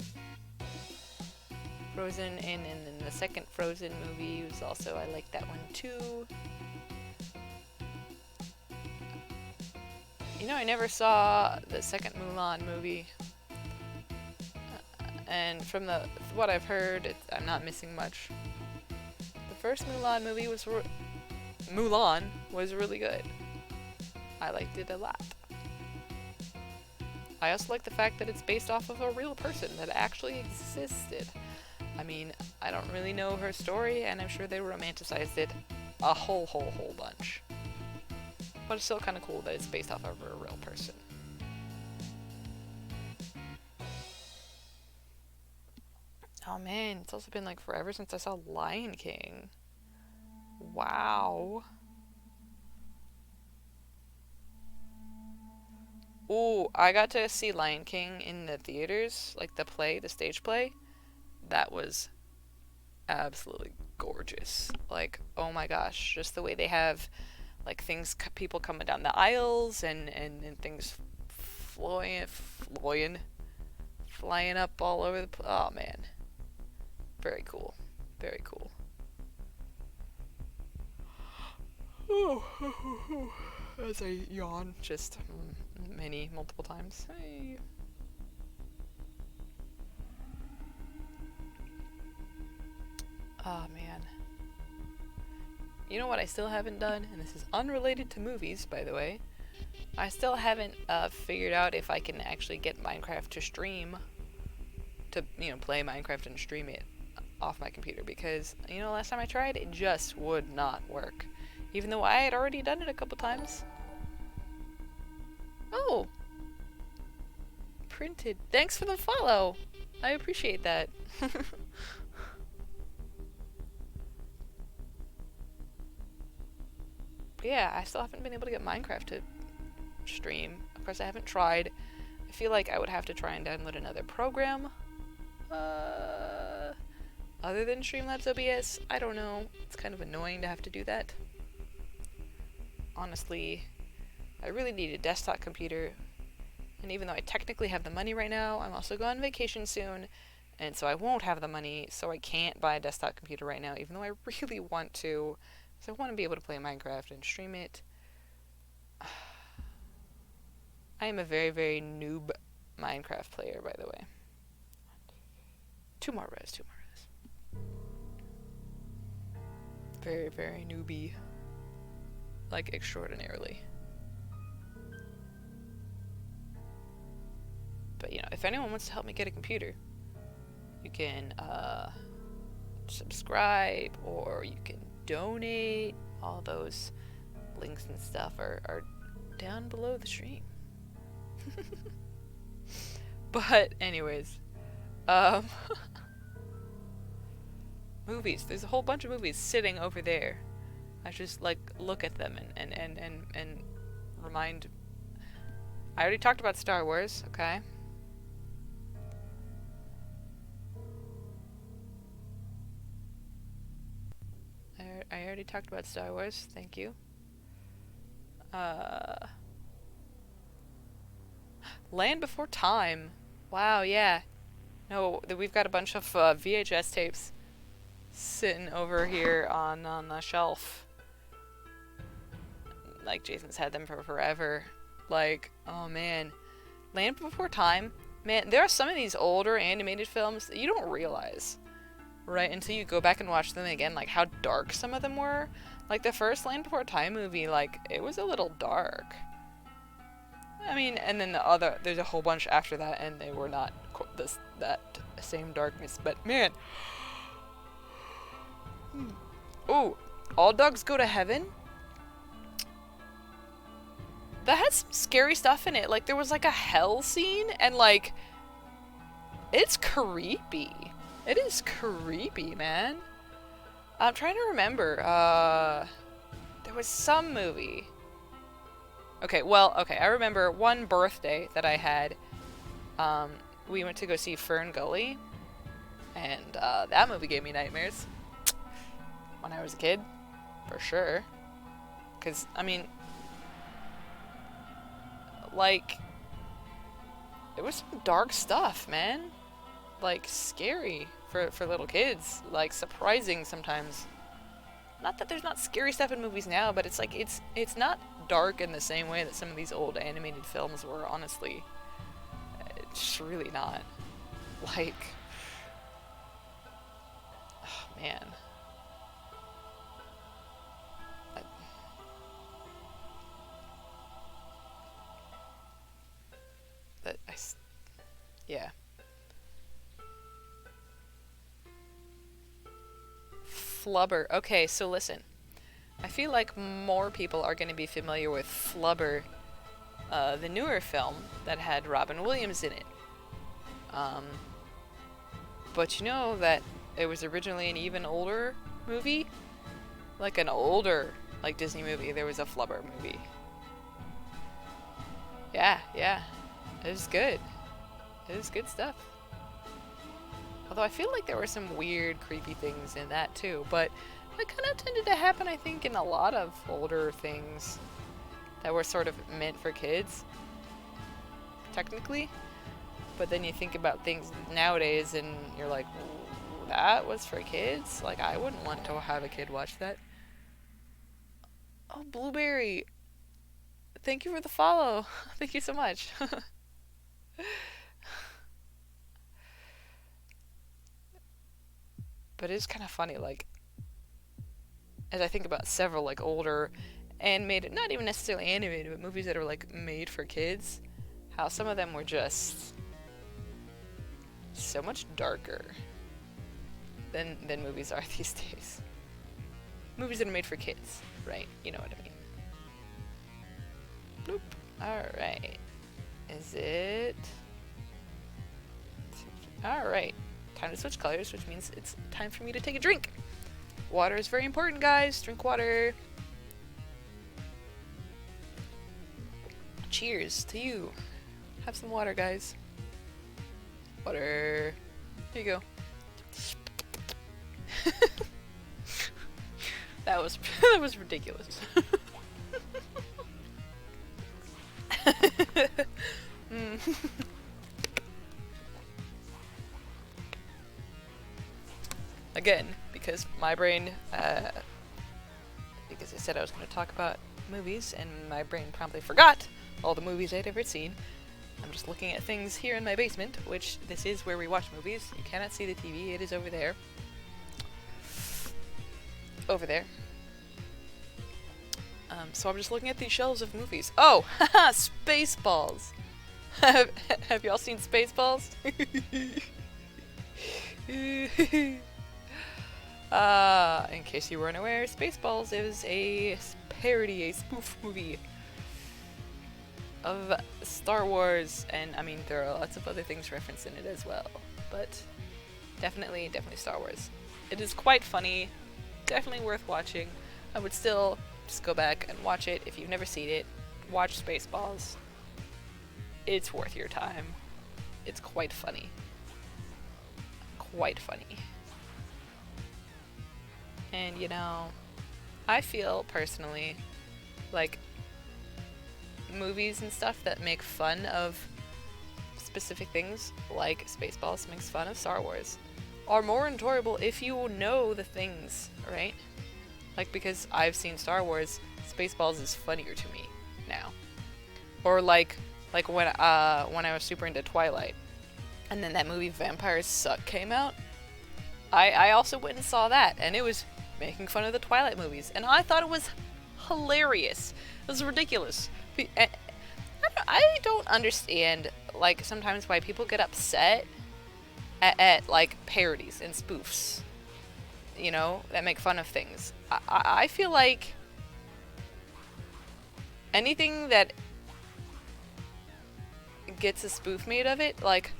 Frozen, and then the second Frozen movie was also, I like that one too. You know, I never saw the second Mulan movie. And from what I've heard, I'm not missing much. The first Mulan movie was really good. I liked it a lot. I also like the fact that it's based off of a real person that actually existed. I mean, I don't really know her story, and I'm sure they romanticized it a whole bunch. But it's still kind of cool that it's based off of a real person. Oh man, it's also been like forever since I saw Lion King. Wow. Ooh, I got to see Lion King in the theaters, like the stage play. That was absolutely gorgeous. Like, oh my gosh, just the way they have, like, people coming down the aisles and things flying up all over the oh man. Very cool. Very cool. As I yawn just multiple times. Hey. Oh man. You know what I still haven't done? And this is unrelated to movies, by the way. I still haven't figured out if I can actually get Minecraft to stream. To, play Minecraft and stream it off my computer. Because, last time I tried, it just would not work. Even though I had already done it a couple times. Oh! Printed. Thanks for the follow! I appreciate that. But yeah, I still haven't been able to get Minecraft to stream. Of course, I haven't tried. I feel like I would have to try and download another program. Other than Streamlabs OBS, I don't know. It's kind of annoying to have to do that. Honestly, I really need a desktop computer. And even though I technically have the money right now, I'm also going on vacation soon. And so I won't have the money, so I can't buy a desktop computer right now, even though I really want to. So I want to be able to play Minecraft and stream it. I am a very, very noob Minecraft player, by the way. Two more rows. Very, very newbie. Like, extraordinarily. But, if anyone wants to help me get a computer, you can, subscribe, or you can donate. All those links and stuff are down below the stream. But, anyways, movies. There's a whole bunch of movies sitting over there. I just like look at them and remind. I already talked about Star Wars, okay? I already talked about Star Wars, thank you. Land Before Time. Wow, yeah. No, we've got a bunch of VHS tapes sitting over here on the shelf. Like, Jason's had them for forever. Like, oh man. Land Before Time. Man, there are some of these older animated films that you don't realize, right, until you go back and watch them again, like how dark some of them were. Like the first Land Before Time movie, like, it was a little dark. I mean, and then there's a whole bunch after that, and they were not that same darkness, but man. Oh, All Dogs Go to Heaven? That had some scary stuff in it. Like, there was like a hell scene, and like, it's creepy. It is creepy, man. I'm trying to remember. There was some movie. Okay, I remember one birthday that I had. We went to go see Fern Gully, and that movie gave me nightmares when I was a kid, for sure. Because, I mean, like, it was some dark stuff, man. Like, scary for little kids. Like, surprising sometimes. Not that there's not scary stuff in movies now, but it's like, it's not dark in the same way that some of these old animated films were, honestly. It's just really not. Like, oh man. Yeah. Flubber. Okay, so listen. I feel like more people are going to be familiar with Flubber, the newer film that had Robin Williams in it. But you know that it was originally an even older movie? Like an older, like, Disney movie. There was a Flubber movie. Yeah. It was good. It was good stuff. Although I feel like there were some weird, creepy things in that too. But that kind of tended to happen, I think, in a lot of older things that were sort of meant for kids, technically. But then you think about things nowadays and you're like, that was for kids? Like, I wouldn't want to have a kid watch that. Oh, Blueberry. Thank you for the follow. Thank you so much. But it's kind of funny, like, as I think about several, like, older animated, not even necessarily animated, but movies that are, like, made for kids, how some of them were just so much darker than movies are these days. Movies that are made for kids, right? You know what I mean. Bloop. Alright. Is it... Alright. Time to switch colors, which means it's time for me to take a drink. Water is very important, guys. Drink water. Cheers to you. Have some water, guys. Water. Here you go. that was ridiculous. Again, because my brain, because I said I was going to talk about movies, and my brain promptly forgot all the movies I'd ever seen. I'm just looking at things here in my basement, which this is where we watch movies. You cannot see the TV, it is over there. Over there. So I'm just looking at these shelves of movies. Oh, haha, Spaceballs! Have y'all seen Spaceballs? In case you weren't aware, Spaceballs is a parody, a spoof movie of Star Wars, and I mean there are lots of other things referenced in it as well, but definitely Star Wars. It is quite funny, definitely worth watching. I would still just go back and watch it. If you've never seen it, watch Spaceballs. It's worth your time. It's quite funny. Quite funny. And you know, I feel personally like movies and stuff that make fun of specific things, like Spaceballs makes fun of Star Wars, are more enjoyable if you know the things, right? Like, because I've seen Star Wars, Spaceballs is funnier to me now. Or like when I was super into Twilight, and then that movie Vampires Suck came out, I also went and saw that, and it was making fun of the Twilight movies, and I thought it was hilarious. It was ridiculous. I don't understand, like, sometimes why people get upset at like, parodies and spoofs, you know, that make fun of things. I feel like anything that gets a spoof made of it, like,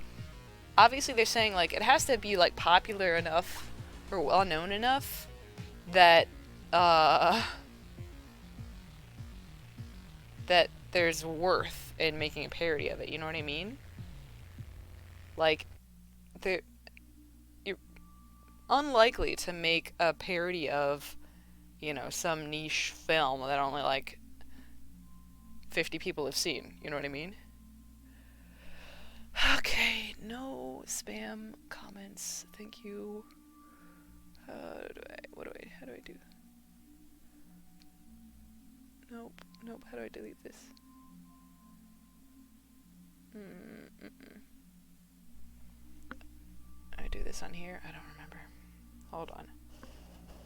obviously they're saying, like, it has to be, like, popular enough or well-known enough that, that there's worth in making a parody of it, you know what I mean? Like, you're unlikely to make a parody of, you know, some niche film that only, like, 50 people have seen, you know what I mean? Okay, no spam comments, thank you. How do I do? Nope, how do I delete this? I do this on here? I don't remember. Hold on.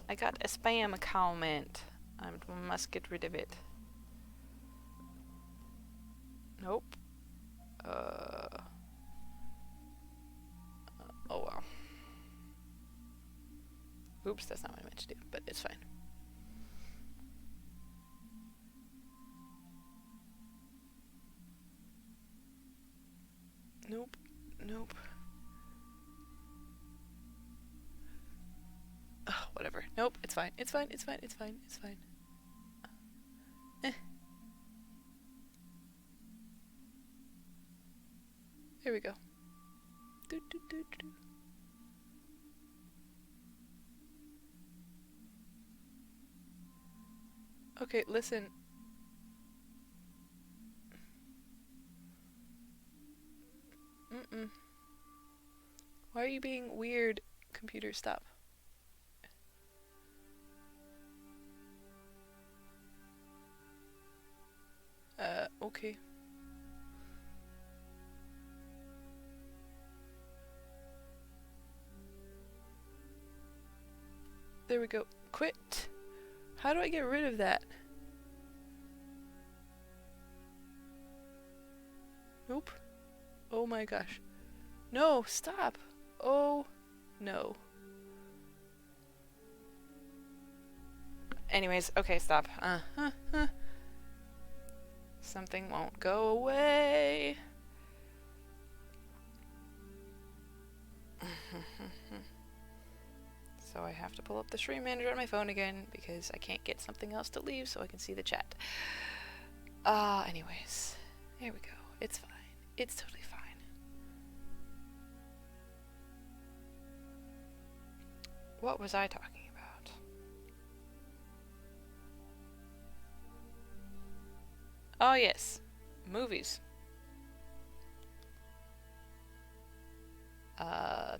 I got a spam comment. I must get rid of it. Nope. Oh well. Oops, that's not what I meant to do, but it's fine. Nope. Ugh, whatever. Nope, it's fine. Here we go. Okay, listen. Why are you being weird? Computer, stop. Okay. There we go. Quit. How do I get rid of that? Nope. Oh my gosh. No, stop. Oh, no. Anyways, okay, stop. Something won't go away. So I have to pull up the stream manager on my phone again because I can't get something else to leave so I can see the chat. Anyways. There we go. It's fine. It's totally fine. What was I talking about? Oh yes. Movies.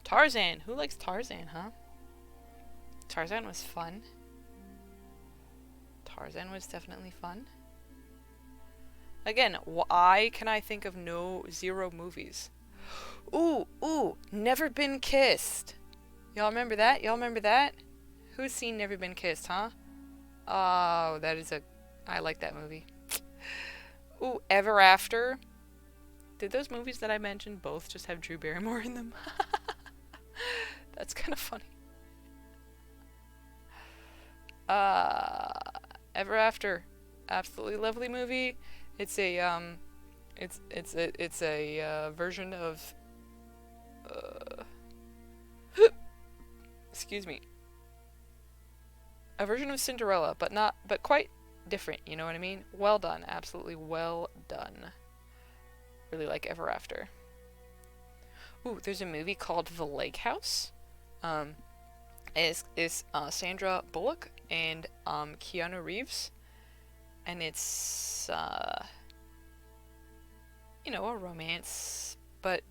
Tarzan. Who likes Tarzan, huh? Tarzan was fun. Tarzan was definitely fun. Again, why can I think of zero movies? Ooh, Never Been Kissed. Y'all remember that? Who's seen Never Been Kissed, huh? Oh, I like that movie. Ooh, Ever After. Did those movies that I mentioned both just have Drew Barrymore in them? That's kind of funny. Ever After. Absolutely lovely movie. It's a version of excuse me. a version of Cinderella, but quite different, you know what I mean? Well done, absolutely well done. Really like Ever After. Ooh, there's a movie called The Lake House. Is Sandra Bullock and Keanu Reeves, and it's you know, a romance, but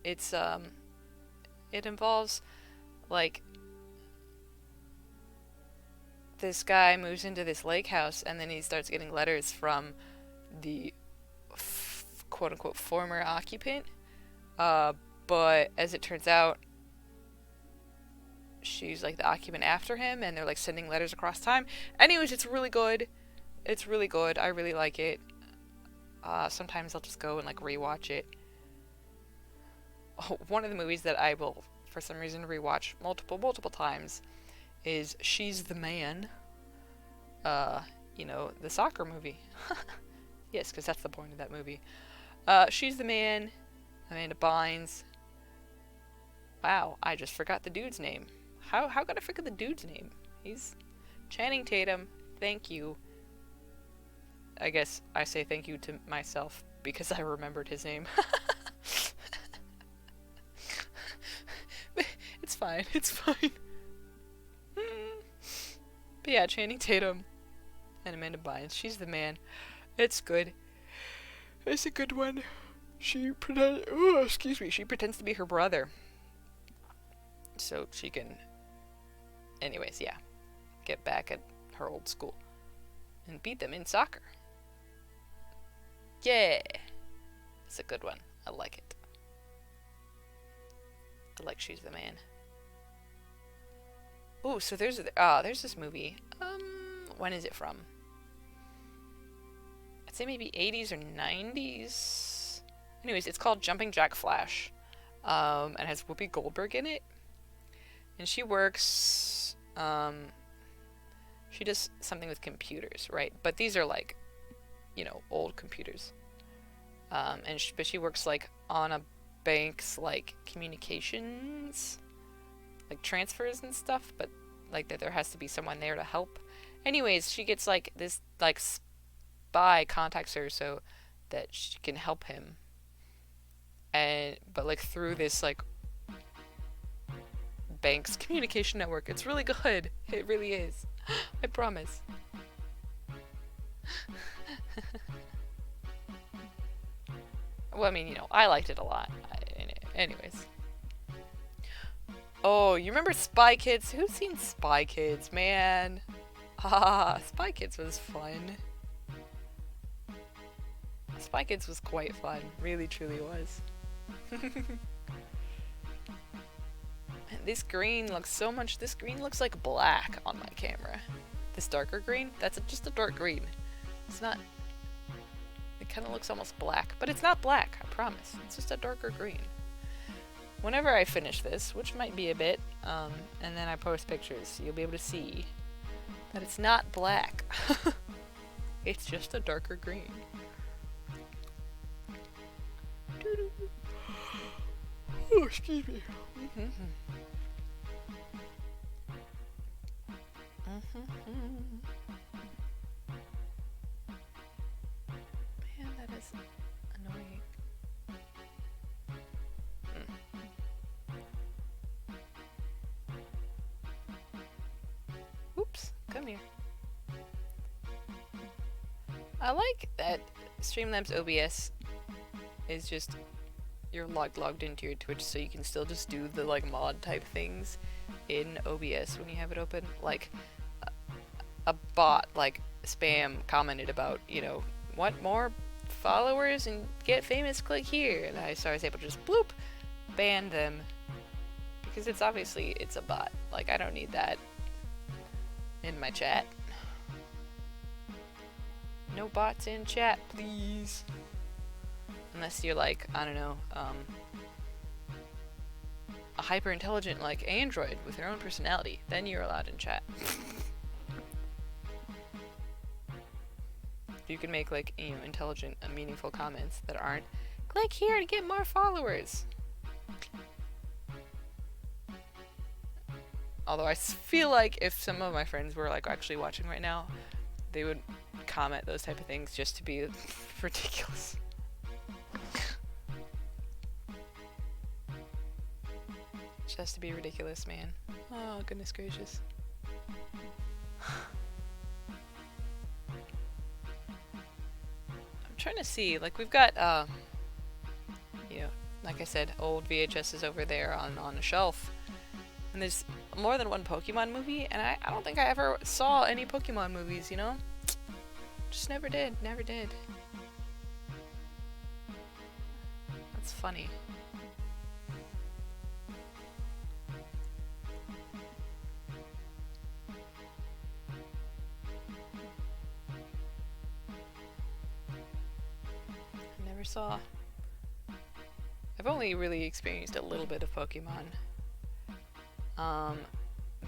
it's it involves like this guy moves into this lake house and then he starts getting letters from the quote unquote former occupant, but as it turns out she's like the occupant after him, and they're like sending letters across time. Anyways, it's really good. It's really good. I really like it. Sometimes I'll just go and like rewatch it. One of the movies that I will, for some reason, rewatch multiple times is She's the Man. You know, the soccer movie. Yes, because that's the point of that movie. She's the Man. Amanda Bynes. Wow, I just forgot the dude's name. How could I forget the dude's name? He's Channing Tatum. Thank you. I guess I say thank you to myself because I remembered his name. It's fine. It's fine. But yeah, Channing Tatum and Amanda Bynes. She's the Man. It's good. It's a good one. She pretends to be her brother. So she can, anyways, yeah, get back at her old school and beat them in soccer. Yeah, it's a good one. I like it. I like She's the Man. Ooh, so there's this movie. When is it from? I'd say maybe 80s or 90s. Anyways, it's called Jumping Jack Flash, and has Whoopi Goldberg in it. And she works, she does something with computers, right? But these are like, you know, old computers. But she works like on a bank's like communications, like transfers and stuff, but like that there has to be someone there to help. Anyways, she gets like this like spy contacts her so that she can help him. But like through this like bank's communication network. It's really good. It really is. I promise. Well, I mean, you know, I liked it a lot. Anyways. Oh, you remember Spy Kids? Who's seen Spy Kids, man? Spy Kids was fun. Spy Kids was quite fun. Really, truly was. This green looks like black on my camera. This darker green? That's just a dark green. It's not, it kind of looks almost black, but it's not black, I promise. It's just a darker green. Whenever I finish this, which might be a bit, and then I post pictures, you'll be able to see that it's not black. It's just a darker green. Oh, excuse me. Man, that is annoying. Oops, come here. I like that Streamlabs OBS is just you're logged into your Twitch, so you can still just do the like mod type things in OBS when you have it open. Like a bot like spam commented about, you know, want more followers and get famous, click here, and I was able to just bloop ban them because it's a bot. Like I don't need that in my chat. No bots in chat, please. Unless you're like, I don't know, a hyper-intelligent like android with their own personality, then you're allowed in chat. You can make like, you know, intelligent and meaningful comments that aren't click here to get more followers. Although I feel like if some of my friends were like actually watching right now, they would comment those type of things just to be ridiculous. Just to be ridiculous, man. Oh, goodness gracious. I'm trying to see, like, we've got, you know, like I said, old VHSs over there on a shelf. And there's more than one Pokemon movie, and I don't think I ever saw any Pokemon movies, you know? Just never did. That's funny. I never saw. I've only really experienced a little bit of Pokemon.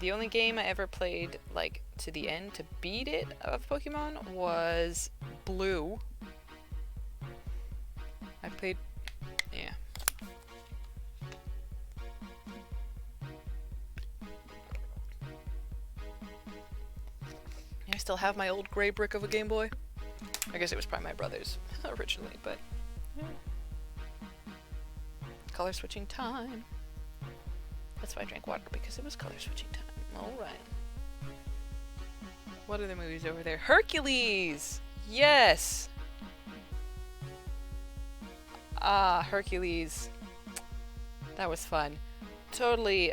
The only game I ever played, like, to the end to beat it of Pokemon was Blue. I played, yeah. I still have my old gray brick of a Game Boy. I guess it was probably my brother's originally, but yeah. Color switching time. That's why I drank water, because it was color switching time. Alright. What are the movies over there? Hercules! Yes! Ah, Hercules. That was fun. Totally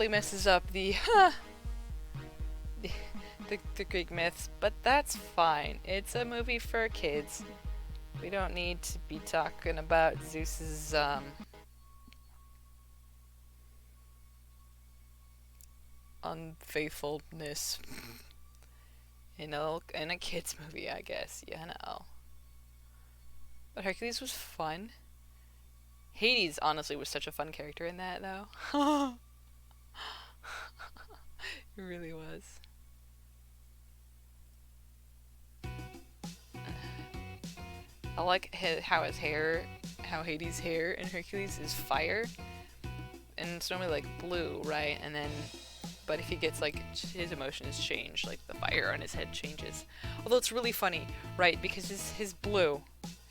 messes up the the Greek myths, but that's fine. It's a movie for kids. We don't need to be talking about Zeus's unfaithfulness in a kids movie, I guess. You know. But Hercules was fun. Hades honestly was such a fun character in that, though. It really was. I like how Hades' hair in Hercules is fire, and it's normally like blue, right? And then, but if he gets like his emotions change, like the fire on his head changes. Although it's really funny, right? Because his blue,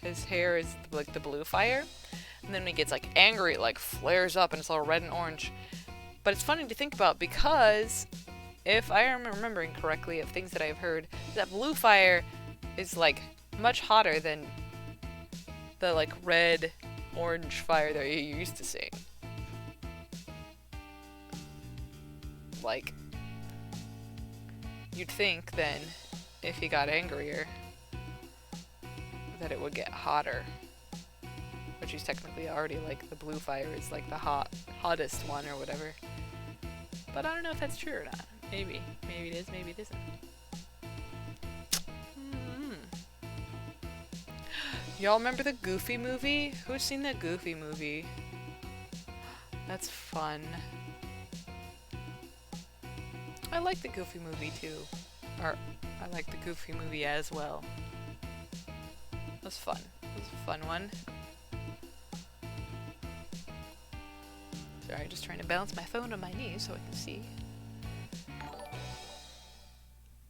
his hair is like the blue fire, and then when he gets like angry, it like flares up and it's all red and orange. But it's funny to think about because if I am remembering correctly of things that I've heard, that blue fire is like much hotter than the like red orange fire that you're used to seeing. Like, you'd think then if he got angrier that it would get hotter, which is technically already like the blue fire is like the hottest one or whatever. But I don't know if that's true or not. Maybe it is, maybe it isn't. Y'all remember the Goofy movie? Who's seen the Goofy movie? That's fun. I like the Goofy movie too. Or, I like the Goofy movie as well. It was fun. It was a fun one. Sorry, just trying to balance my phone on my knee so I can see.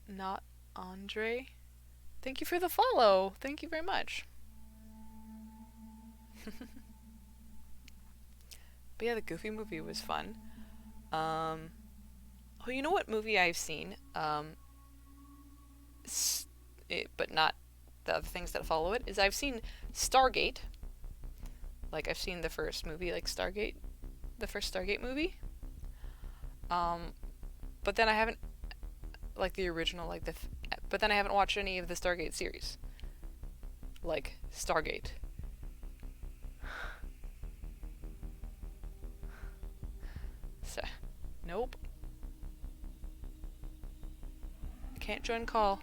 Not Andre. Thank you for the follow. Thank you very much. But yeah, the Goofy movie was fun. Oh, you know what movie I've seen? But not the other things that follow it, is I've seen Stargate. Like, I've seen the first movie, like Stargate. The first Stargate movie. But then I haven't, like the original, like but then I haven't watched any of the Stargate series. Like, Stargate. So, nope. Can't join call.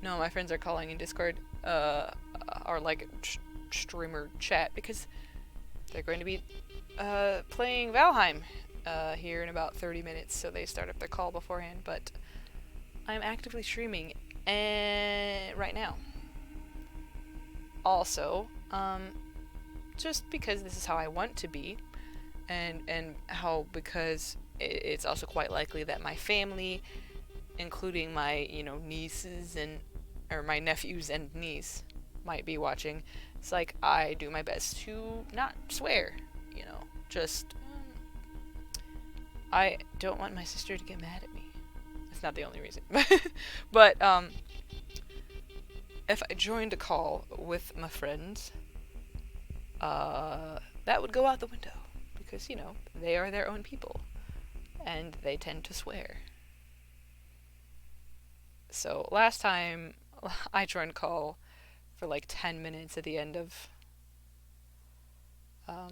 No, my friends are calling in Discord, our like streamer chat, because they're going to be playing Valheim here in about 30 minutes, so they start up their call beforehand, but I'm actively streaming right now. Also, just because this is how I want to be, and how, because it's also quite likely that my family, including my, nieces and, or my nephews and niece, might be watching. It's like I do my best to not swear, just I don't want my sister to get mad at me. That's not the only reason. But if I joined a call with my friends, that would go out the window because, they are their own people and they tend to swear. So last time I joined call for like 10 minutes at the end of at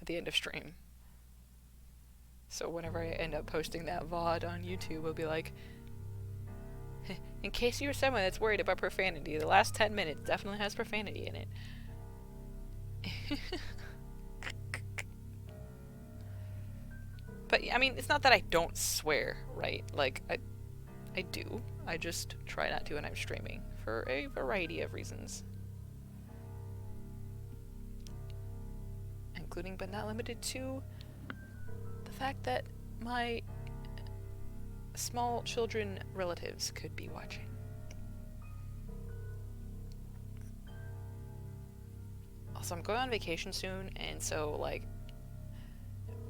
the end of stream. So whenever I end up posting that VOD on YouTube, I'll be like, in case you're someone that's worried about profanity, the last 10 minutes definitely has profanity in it. But, I mean, it's not that I don't swear, right? Like, I do. I just try not to when I'm streaming, for a variety of reasons. Including, but not limited to, the fact that my small children relatives could be watching. Also, I'm going on vacation soon, and so, like,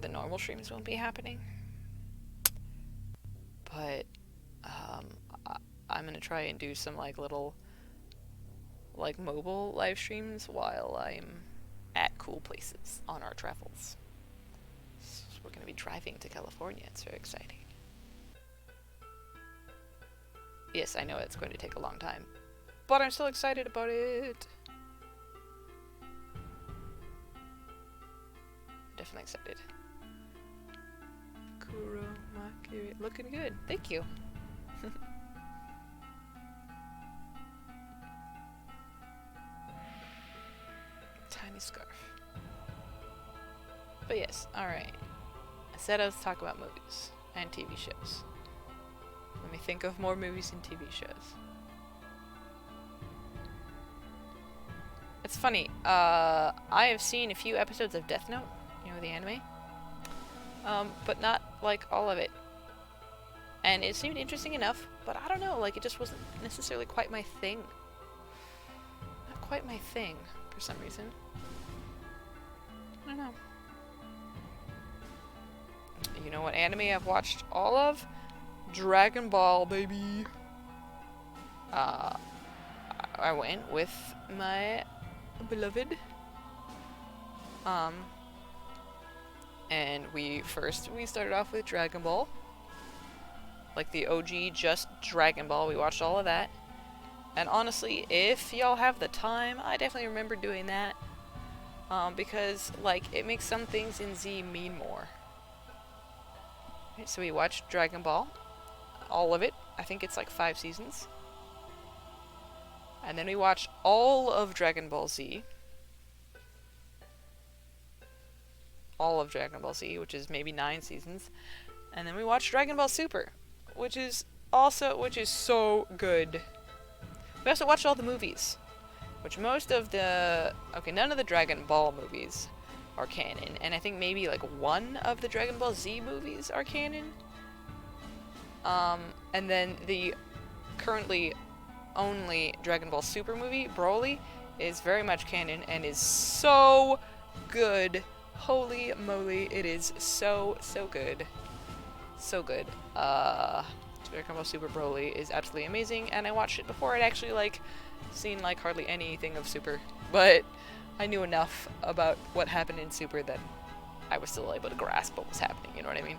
the normal streams won't be happening. But, I'm gonna try and do some, like, little, like, mobile live streams while I'm at cool places on our travels. So we're gonna be driving to California. It's very exciting. Yes, I know it's going to take a long time, but I'm still excited about it. Definitely excited. Kuromaki, looking good. Thank you. Tiny scarf. But yes, alright. I said I was talking about movies and TV shows. Let me think of more movies and TV shows. It's funny, I have seen a few episodes of Death Note, the anime. But not, like, all of it. And it seemed interesting enough, but I don't know, like, it just wasn't necessarily quite my thing. Not quite my thing, for some reason. I don't know. You know what anime I've watched all of? Dragon Ball, baby. I went with my beloved. And we started off with Dragon Ball. Like the OG, just Dragon Ball. We watched all of that. And honestly, if y'all have the time, I definitely remember doing that. Because, like, it makes some things in Z mean more. Right, so we watched Dragon Ball. All of it. I think it's like 5 seasons. And then we watched all of Dragon Ball Z. All of Dragon Ball Z, which is maybe 9 seasons. And then we watched Dragon Ball Super, which is so good. We also watched all the movies, which none of the Dragon Ball movies are canon, and I think maybe like one of the Dragon Ball Z movies are canon. And then the currently only Dragon Ball Super movie, Broly, is very much canon and is so good. Holy moly, it is so good. So good. Dragon Ball Super Broly is absolutely amazing, and I watched it before I'd actually, like, seen, like, hardly anything of Super, but I knew enough about what happened in Super that I was still able to grasp what was happening, you know what I mean?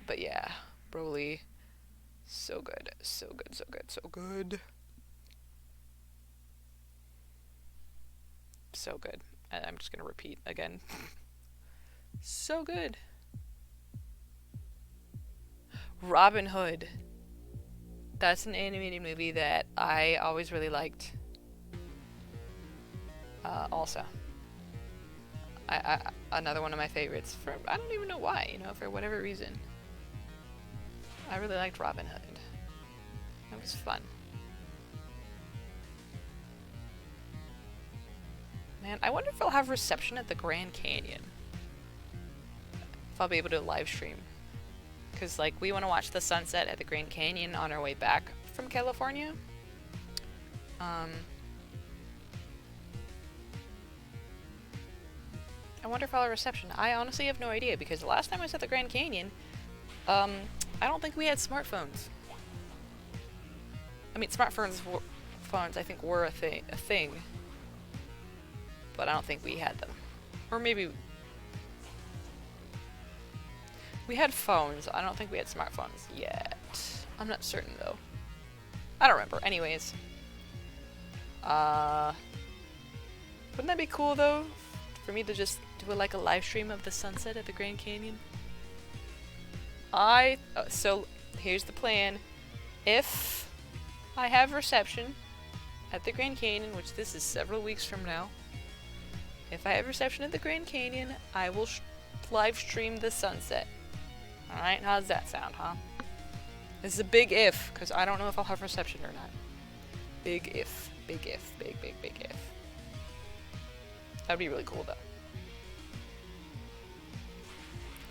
But yeah, Broly, so good, so good, so good, so good. So good. And I'm just gonna repeat again. So good. Robin Hood. That's an animated movie that I always really liked. Also, another one of my favorites. I don't even know why. For whatever reason. I really liked Robin Hood. It was fun. Man, I wonder if I'll have reception at the Grand Canyon. If I'll be able to live stream. Because, like, we want to watch the sunset at the Grand Canyon on our way back from California. I wonder if I'll have reception. I honestly have no idea, because the last time I was at the Grand Canyon, I don't think we had smartphones. I mean, smartphones I think were a thing. But I don't think we had them. Or maybe we had phones. I don't think we had smartphones yet. I'm not certain though. I don't remember. Anyways. Wouldn't that be cool though? For me to just do like a live stream of the sunset at the Grand Canyon? So here's the plan. If I have reception at the Grand Canyon, which this is several weeks from now, if I have reception at the Grand Canyon, I will live stream the sunset. Alright, how does that sound, huh? This is a big if, because I don't know if I'll have reception or not. Big if. Big if. Big if. That'd be really cool, though.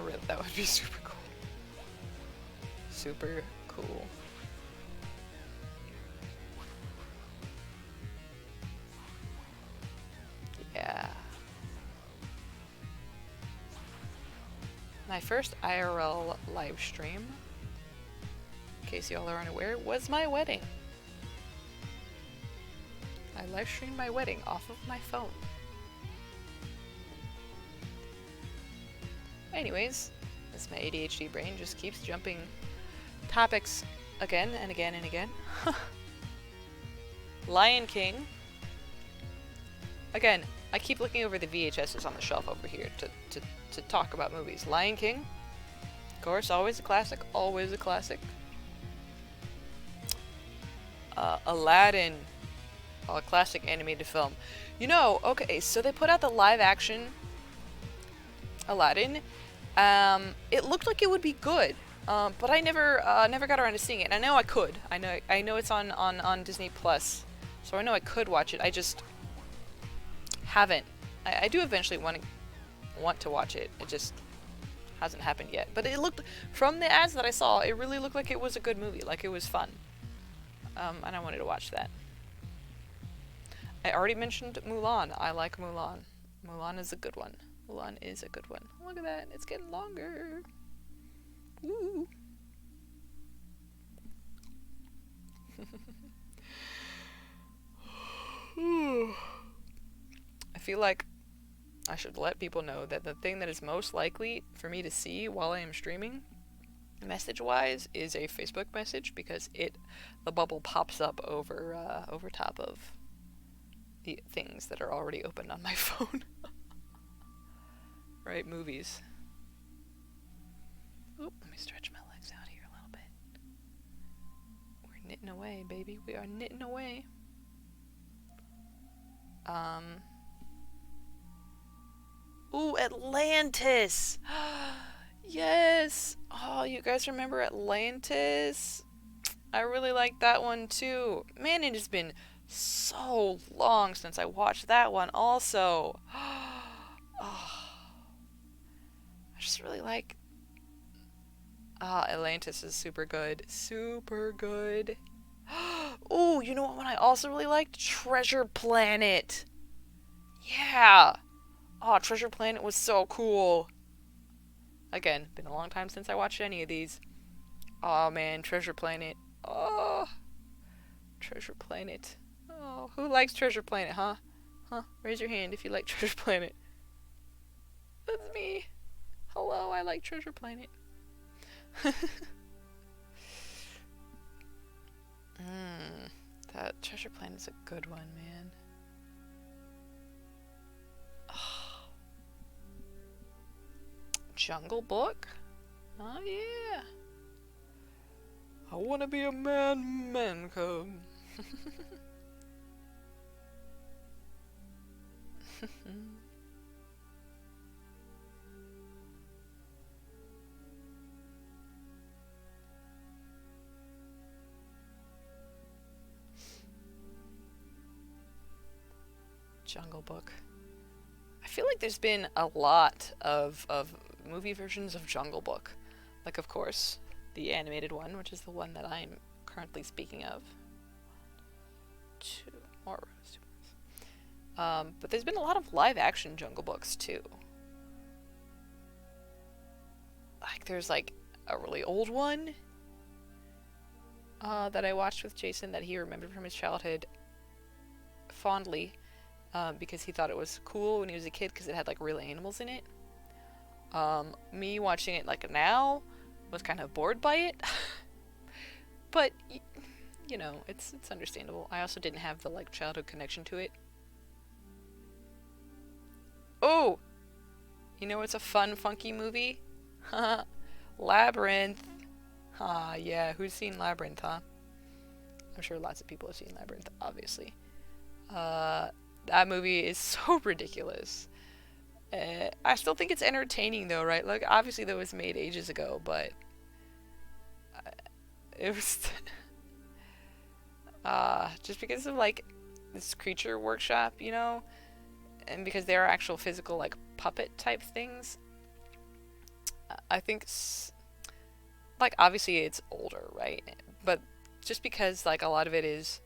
Really, that would be super cool. Super cool. Yeah. My first IRL live stream, in case y'all are unaware, was my wedding. I live streamed my wedding off of my phone. Anyways, as my ADHD brain just keeps jumping topics again and again and again. Lion King. Again, I keep looking over the VHSs on the shelf over here to talk about movies. Lion King, of course, always a classic, always a classic. Aladdin, a classic animated film. You know, okay, so they put out the live action Aladdin. It looked like it would be good, but I never got around to seeing it. And I know I could. I know it's on Disney Plus, so I know I could watch it. I just haven't. I do eventually want to watch it. It just hasn't happened yet. But it looked, from the ads that I saw, it really looked like it was a good movie. Like it was fun. And I wanted to watch that. I already mentioned Mulan. I like Mulan. Mulan is a good one. Mulan is a good one. Look at that. It's getting longer. Woo. I feel like I should let people know that the thing that is most likely for me to see while I am streaming, message-wise, is a Facebook message, because the bubble pops up over top of the things that are already open on my phone. Right, movies. Oop, let me stretch my legs out here a little bit. We're knitting away, baby. We are knitting away. Ooh, Atlantis! Yes! Oh, you guys remember Atlantis? I really like that one too. Man, it has been so long since I watched that one also. Oh, I just really like... Atlantis is super good. Super good. Ooh, you know what one I also really liked? Treasure Planet. Yeah! Oh, Treasure Planet was so cool. Again, been a long time since I watched any of these. Oh man, Treasure Planet. Oh, Treasure Planet. Oh, who likes Treasure Planet, huh? Huh? Raise your hand if you like Treasure Planet. That's me. Hello, I like Treasure Planet. That Treasure Planet is a good one, man. Oh. Jungle Book? Oh yeah. I wanna be a man cub. Jungle Book. I feel like there's been a lot of movie versions of Jungle Book. Like, of course, the animated one, which is the one that I'm currently speaking of. Two more rows. But there's been a lot of live-action Jungle Books, too. Like, there's, like, a really old one that I watched with Jason that he remembered from his childhood fondly, because he thought it was cool when he was a kid because it had, like, real animals in it. Me watching it, like, now was kind of bored by it. But, you know, it's understandable. I also didn't have the, like, childhood connection to it. Oh! You know what's a fun, funky movie? Labyrinth. Yeah, who's seen Labyrinth, huh? I'm sure lots of people have seen Labyrinth, obviously. That movie is so ridiculous. I still think it's entertaining, though, right? Like, obviously that was made ages ago, but it was just because of, like, this creature workshop, you know, and because they are actual physical, like, puppet type things. I think, like, obviously it's older, right? But just because, like, a lot of it is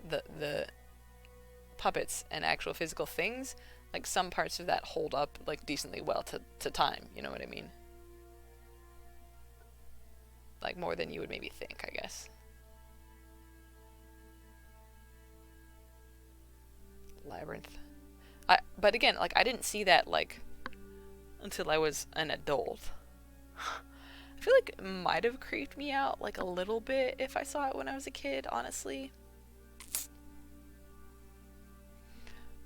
the puppets and actual physical things, like, some parts of that hold up, like, decently well to time, you know what I mean? Like, more than you would maybe think, I guess. Labyrinth. But again, like, I didn't see that, like, until I was an adult. I feel like it might have creeped me out, like, a little bit if I saw it when I was a kid, honestly.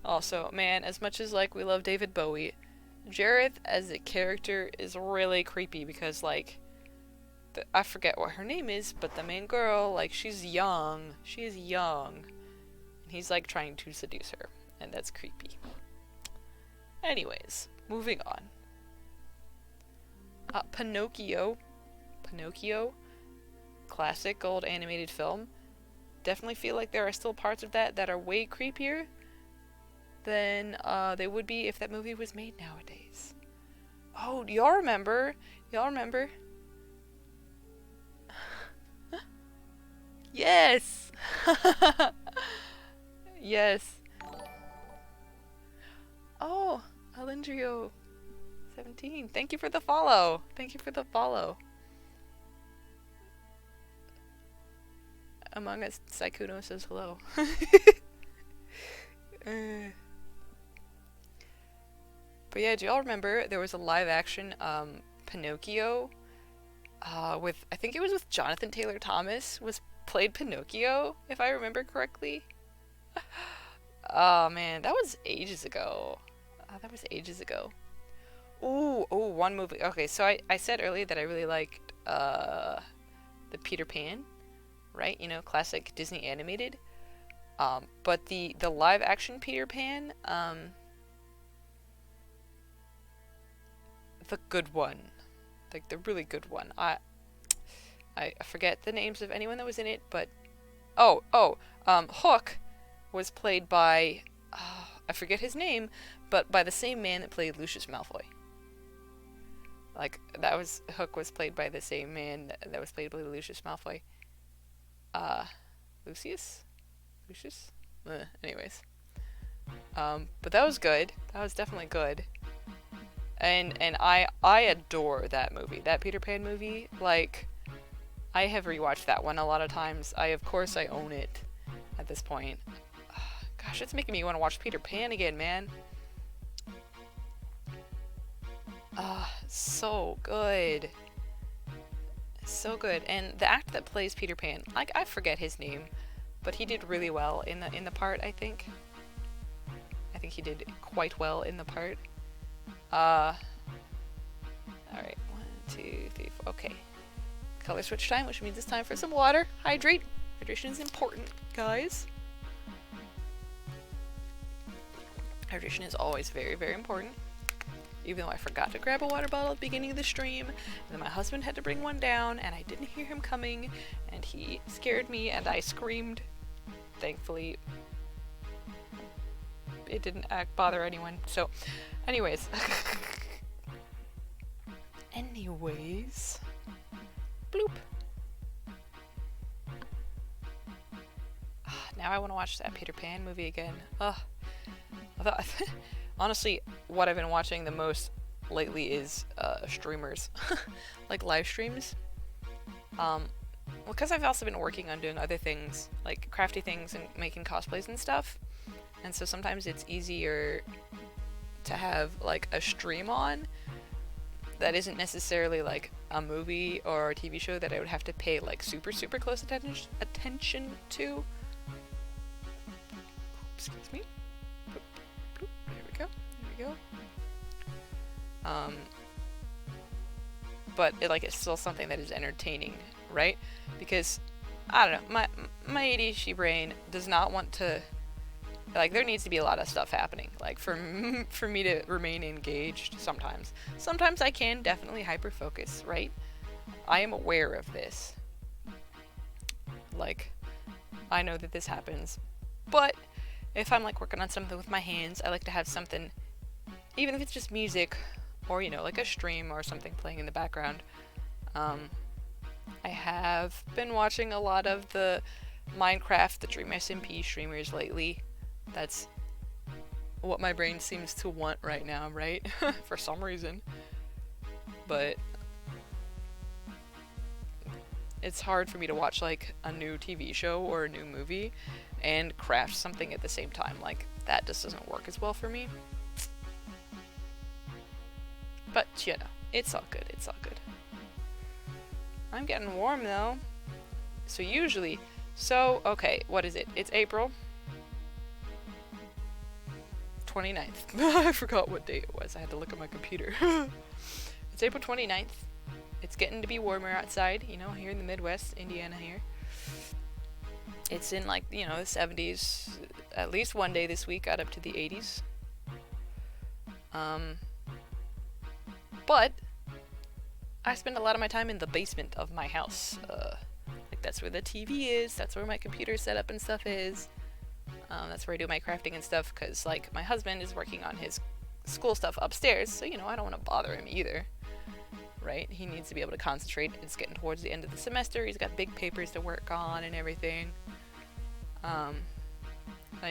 Also, man, as much as, like, we love David Bowie, Jareth as a character is really creepy because, like, I forget what her name is, but the main girl, like, she's young. She is young. And he's, like, trying to seduce her. And that's creepy. Anyways, moving on. Pinocchio. Classic old animated film. Definitely feel like there are still parts of that are way creepier than they would be if that movie was made nowadays. Oh, do y'all remember? Yes! Yes. Oh, Alindrio17. Thank you for the follow. Among Us, Sykkuno says hello. But yeah, do y'all remember there was a live action Pinocchio with, I think it was with Jonathan Taylor Thomas, was played Pinocchio, if I remember correctly. Oh man, that was ages ago. Ooh, one movie. Okay, so I said earlier that I really liked the Peter Pan, right? You know, classic Disney animated. But the live action Peter Pan, the good one, like the really good one. I forget the names of anyone that was in it, but Hook was played by I forget his name, but by the same man that played Lucius Malfoy. Like, Hook was played by the same man that was played by Lucius Malfoy. Lucius? Anyways. But that was good. That was definitely good. And I adore that movie. That Peter Pan movie. Like, I have rewatched that one a lot of times. Of course I own it at this point. Gosh, it's making me want to watch Peter Pan again, man. So good. So good. And the actor that plays Peter Pan, like, I forget his name, but he did really well in the part, I think. I think he did quite well in the part. Alright, 1, 2, 3, 4. Okay. Color switch time, which means it's time for some water. Hydrate. Hydration is important, guys. Hydration is always very, very important. Even though I forgot to grab a water bottle at the beginning of the stream, and then my husband had to bring one down, and I didn't hear him coming, and he scared me, and I screamed. Thankfully, it didn't bother anyone. So, anyways. Anyways. Bloop. Now I want to watch that Peter Pan movie again. Ugh. Honestly, what I've been watching the most lately is streamers. Like live streams. Well, because I've also been working on doing other things, like crafty things and making cosplays and stuff. And so sometimes it's easier to have like a stream on that isn't necessarily like a movie or a TV show that I would have to pay like super close attention to. Excuse me. There we go. There we go. But it's still something that is entertaining, right? Because I don't know, my ADHD brain does not want to. Like, there needs to be a lot of stuff happening, like, for me to remain engaged sometimes. Sometimes I can definitely hyper-focus, right? I am aware of this. Like, I know that this happens. But if I'm, like, working on something with my hands, I like to have something, even if it's just music, or, you know, like a stream or something playing in the background. I have been watching a lot of the Minecraft, the Dream SMP streamers lately. That's what my brain seems to want right now, right? For some reason. But it's hard for me to watch like a new TV show or a new movie and craft something at the same time. Like, that just doesn't work as well for me. But, you know, it's all good, it's all good. I'm getting warm though. So usually, okay, what is it? It's April 29th. I forgot what date it was. I had to look at my computer. It's April 29th. It's getting to be warmer outside, you know, here in the Midwest, Indiana here. It's in, like, you know, the 70s. At least one day this week got up to the 80s. But I spend a lot of my time in the basement of my house. Like, that's where the TV is. That's where my computer setup and stuff is. That's where I do my crafting and stuff, because, like, my husband is working on his school stuff upstairs, so, you know, I don't want to bother him either, right? He needs to be able to concentrate. It's getting towards the end of the semester. He's got big papers to work on and everything. I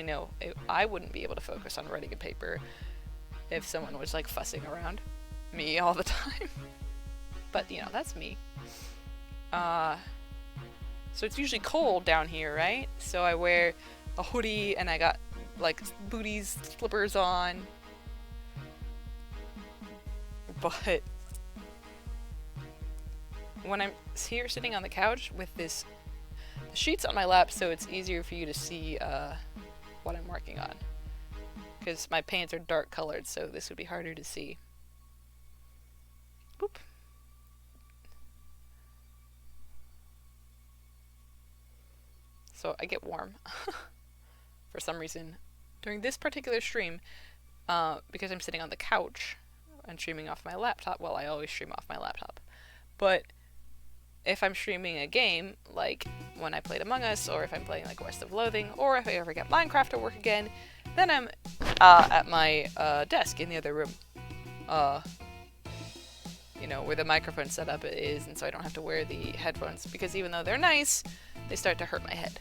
know I wouldn't be able to focus on writing a paper if someone was, like, fussing around me all the time. But, you know, that's me. So it's usually cold down here, right? So I wear a hoodie, and I got, like, booties, slippers on. But when I'm here sitting on the couch with the sheets on my lap, so it's easier for you to see what I'm working on. Because my pants are dark colored, so this would be harder to see. Boop. So I get warm. For some reason, during this particular stream, because I'm sitting on the couch and streaming off my laptop. Well, I always stream off my laptop. But if I'm streaming a game, like when I played Among Us, or if I'm playing like West of Loathing, or if I ever get Minecraft to work again, then I'm at my desk in the other room. You know, where the microphone setup is, and so I don't have to wear the headphones, because even though they're nice, they start to hurt my head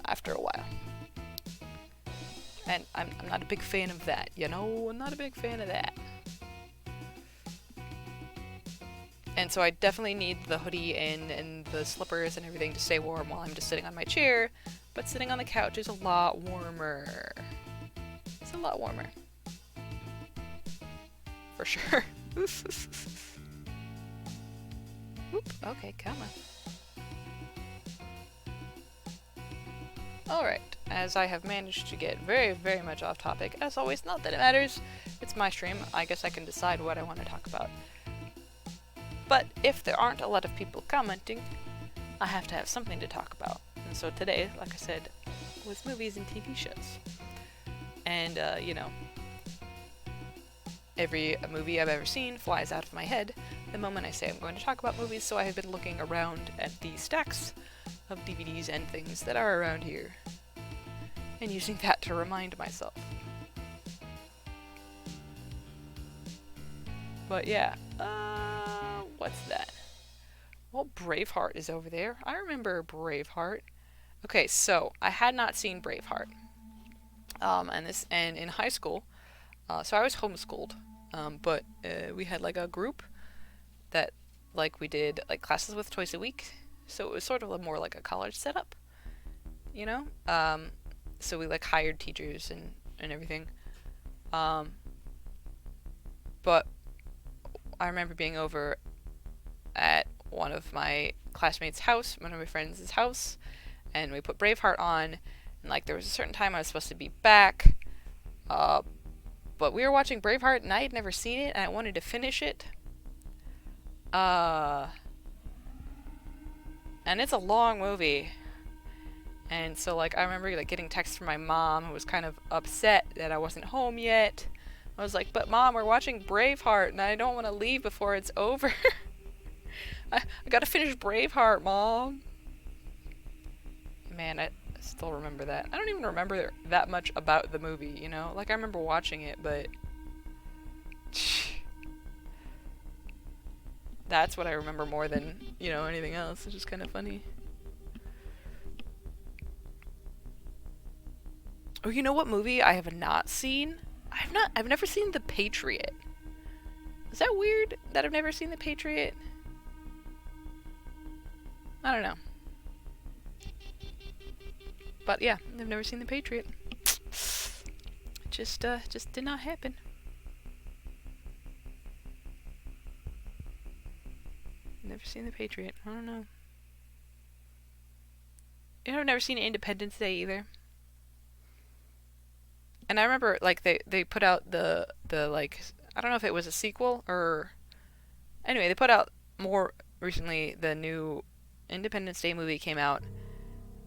after a while. And I'm not a big fan of that, you know? I'm not a big fan of that. And so I definitely need the hoodie and the slippers and everything to stay warm while I'm just sitting on my chair. But sitting on the couch is a lot warmer. It's a lot warmer. For sure. Oop, okay, come on. Alright, as I have managed to get very much off topic, as always, not that it matters, it's my stream, I guess I can decide what I want to talk about. But if there aren't a lot of people commenting, I have to have something to talk about. And so today, like I said, was movies and TV shows. And, you know, every movie I've ever seen flies out of my head the moment I say I'm going to talk about movies, so I have been looking around at the stacks of DVDs and things that are around here, and using that to remind myself. But yeah, what's that? Well, Braveheart is over there. I remember Braveheart. Okay, so I had not seen Braveheart. And in high school, so I was homeschooled, but we had like a group that like we did like classes with twice a week. So it was sort of more like a college setup, you know. So we like hired teachers and everything. But I remember being over at one of my classmates' house, one of my friends' house, and we put Braveheart on. And like there was a certain time I was supposed to be back, but we were watching Braveheart and I had never seen it and I wanted to finish it. And it's a long movie. And so like I remember like getting texts from my mom who was kind of upset that I wasn't home yet. I was like, but Mom, we're watching Braveheart and I don't want to leave before it's over. I gotta finish Braveheart, Mom. Man, I still remember that. I don't even remember that much about the movie, you know? Like, I remember watching it, but... that's what I remember more than, you know, anything else. It's just kind of funny. Oh, you know what movie I have not seen? I've never seen The Patriot. Is that weird that I've never seen The Patriot? I don't know. But yeah, I've never seen The Patriot. Just did not happen. Never seen The Patriot. I don't know. You know, I've never seen Independence Day either. And I remember like they put out the like I don't know if it was a sequel or anyway, they put out more recently the new Independence Day movie came out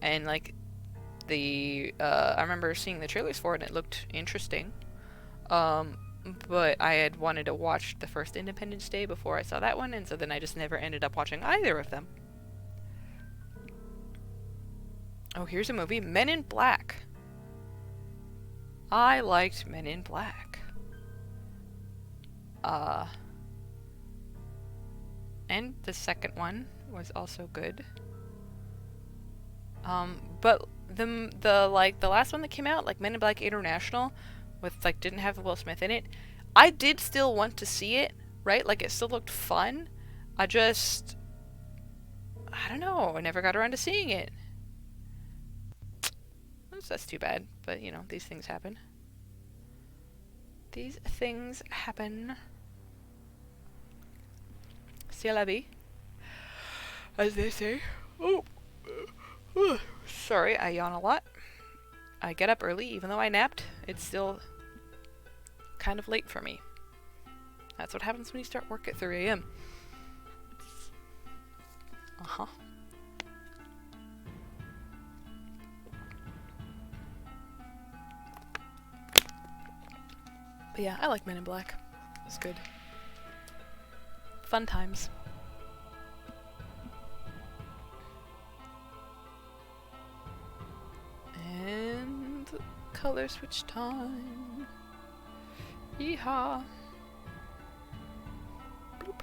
and like I remember seeing the trailers for it and it looked interesting. But I had wanted to watch the first Independence Day before I saw that one, and so then I just never ended up watching either of them. Oh, here's a movie, Men in Black. I liked Men in Black. And the second one was also good. But the last one that came out, like Men in Black International, with like didn't have Will Smith in it, I did still want to see it, right? Like it still looked fun. I don't know, I never got around to seeing it. That's too bad, but you know, these things happen. These things happen. C'est la vie, as they say. Oh. Sorry, I yawn a lot. I get up early, even though I napped. It's still kind of late for me. That's what happens when you start work at 3 a.m. Uh-huh. But yeah, I like Men in Black. It's good. Fun times. And color switch time. Yeehaw. Bloop.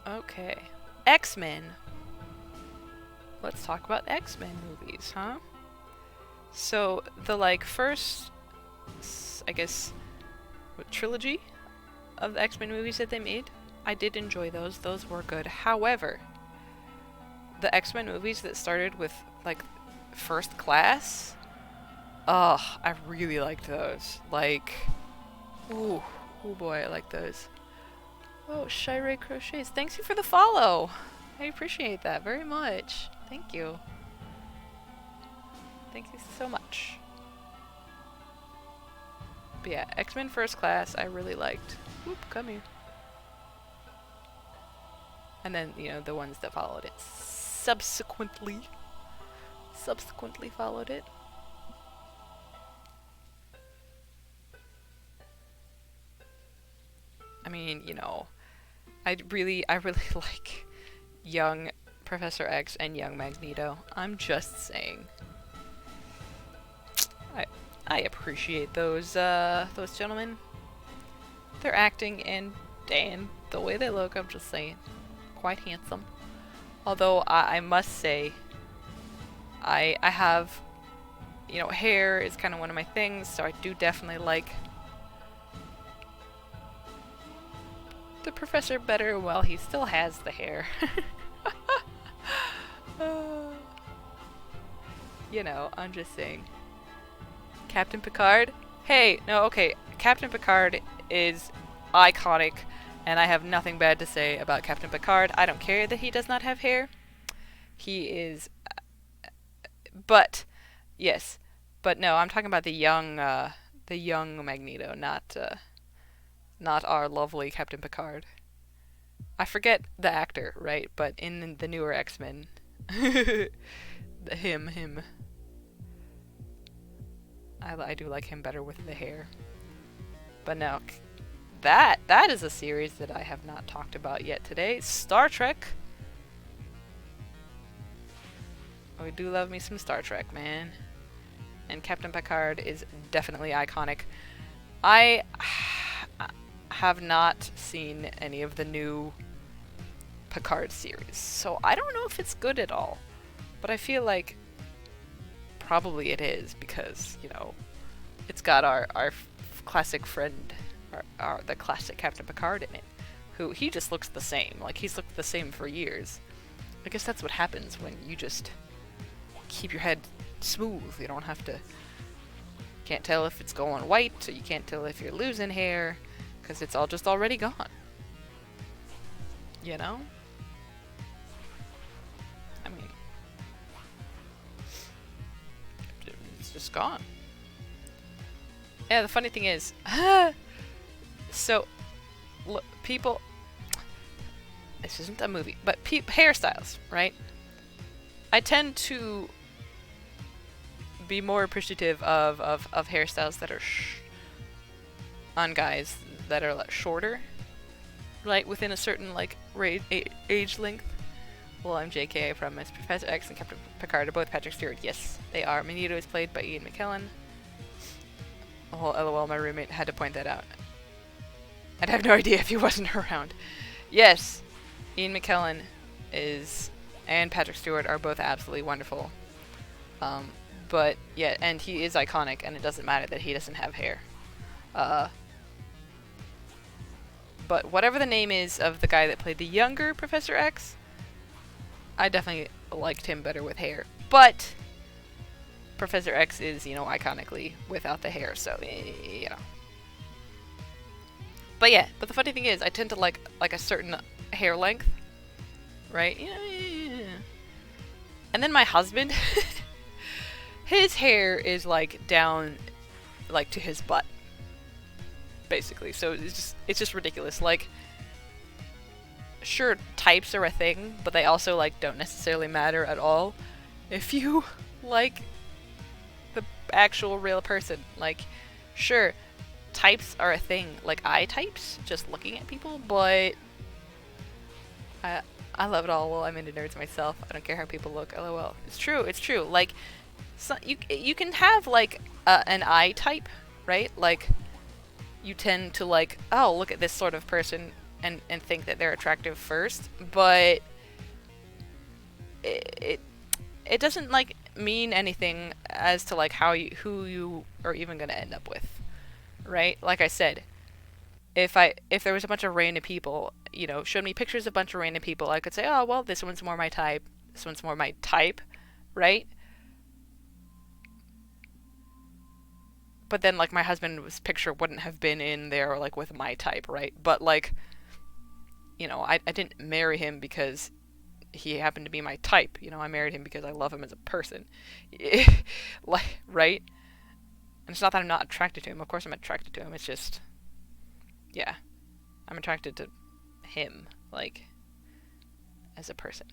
Okay. X-Men. Let's talk about X-Men movies, huh? So, the, like, first, I guess, trilogy of the X-Men movies that they made, I did enjoy those. Those were good. However, the X-Men movies that started with, like, First Class, I really liked those. Like, ooh boy, I like those. Oh, Shire Crochets, thanks you for the follow. I appreciate that very much. Thank you. Thank you so much. But yeah, X-Men First Class I really liked. Whoop, come here. And then, you know, the ones that followed it subsequently followed it. I mean, you know, I really like young Professor X and young Magneto. I'm just saying. I appreciate those gentlemen. Their acting and the way they look, I'm just saying, quite handsome. Although I must say, I have, you know, hair is kind of one of my things, so I do definitely like the professor better while he still has the hair. You know, I'm just saying. Captain Picard? Hey, no, okay. Captain Picard is iconic, and I have nothing bad to say about Captain Picard. I don't care that he does not have hair. He is... but, yes. But no, I'm talking about the young Magneto, not our lovely Captain Picard. I forget the actor, right? But in the newer X-Men, him. I do like him better with the hair. But no, that is a series that I have not talked about yet today. Star Trek. I do love me some Star Trek, man. And Captain Picard is definitely iconic. I have not seen any of the new Picard series, so I don't know if it's good at all. But I feel like probably it is, because, you know, it's got our classic friend, the classic Captain Picard in it, who, he just looks the same. Like, he's looked the same for years. I guess that's what happens when you just keep your head smooth. You don't have to... Can't tell if it's going white, so you can't tell if you're losing hair, because it's all just already gone. You know? I mean... it's just gone. Yeah, the funny thing is... so, look, people... This isn't a movie, but hairstyles, right? I tend to be more appreciative of hairstyles that are on guys that are like shorter, like within a certain like age length. Well, I'm JK, I promise. Professor X and Captain Picard are both Patrick Stewart. Yes, they are. Magneto is played by Ian McKellen. Oh, LOL, my roommate had to point that out. I'd have no idea if he wasn't around. Yes, Ian McKellen is, and Patrick Stewart are both absolutely wonderful. But yeah, and he is iconic, and it doesn't matter that he doesn't have hair. But whatever the name is of the guy that played the younger Professor X, I definitely liked him better with hair. But Professor X is, you know, iconically without the hair, so, you know. But yeah, but the funny thing is, I tend to like a certain hair length, right? Yeah. And then my husband, his hair is like down, like to his butt, basically. So it's just ridiculous. Like, sure, types are a thing, but they also like don't necessarily matter at all if you like the actual real person. Like, sure, types are a thing, like eye types, just looking at people, but I love it all. Well, I'm into nerds myself. I don't care how people look. LOL. It's true. It's true. Like, so you can have like an eye type, right? Like, you tend to like, oh, look at this sort of person and think that they're attractive first, but it doesn't like mean anything as to like who you are even gonna end up with, right? Like I said, if there was a bunch of random people, you know, showed me pictures of a bunch of random people, I could say, oh, well, this one's more my type, this one's more my type, right? But then, like, my husband's picture wouldn't have been in there, like, with my type, right? But, like, you know, I didn't marry him because he happened to be my type. You know, I married him because I love him as a person. Like, right? And it's not that I'm not attracted to him. Of course I'm attracted to him. It's just... yeah, I'm attracted to him, like, as a person.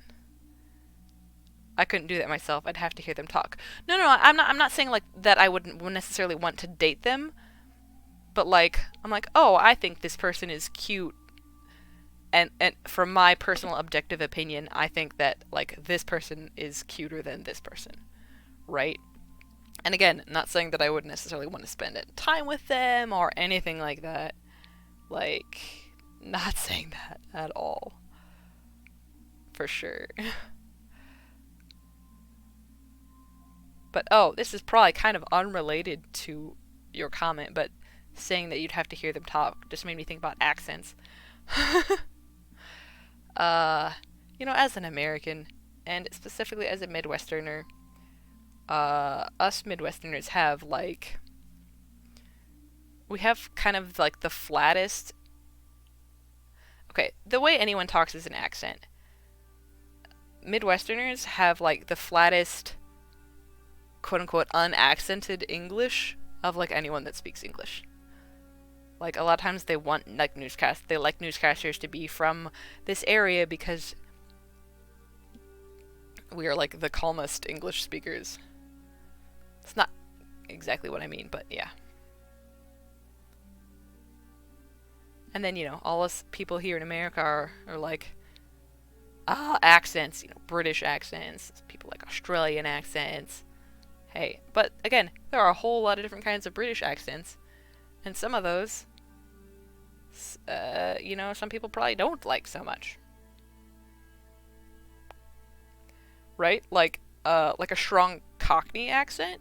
I couldn't do that myself. I'd have to hear them talk. No, I'm not saying like that I wouldn't necessarily want to date them, but like, I'm like, oh, I think this person is cute, and from my personal objective opinion, I think that like this person is cuter than this person, right? And again, not saying that I would necessarily want to spend time with them or anything like that. Like, not saying that at all. For sure. But oh, this is probably kind of unrelated to your comment, but saying that you'd have to hear them talk just made me think about accents. uh, as an American, and specifically as a Midwesterner, us Midwesterners have we have kind of like the flattest. Okay, the way anyone talks is an accent. Midwesterners have like the flattest, quote unquote, unaccented English of like anyone that speaks English. Like a lot of times they want like they like newscasters to be from this area because we are like the calmest English speakers. It's not exactly what I mean, but yeah. And then, all us people here in America are like, accents, British accents, people like Australian accents. Hey, but again, there are a whole lot of different kinds of British accents. And some of those, some people probably don't like so much. Right? Like a strong Cockney accent.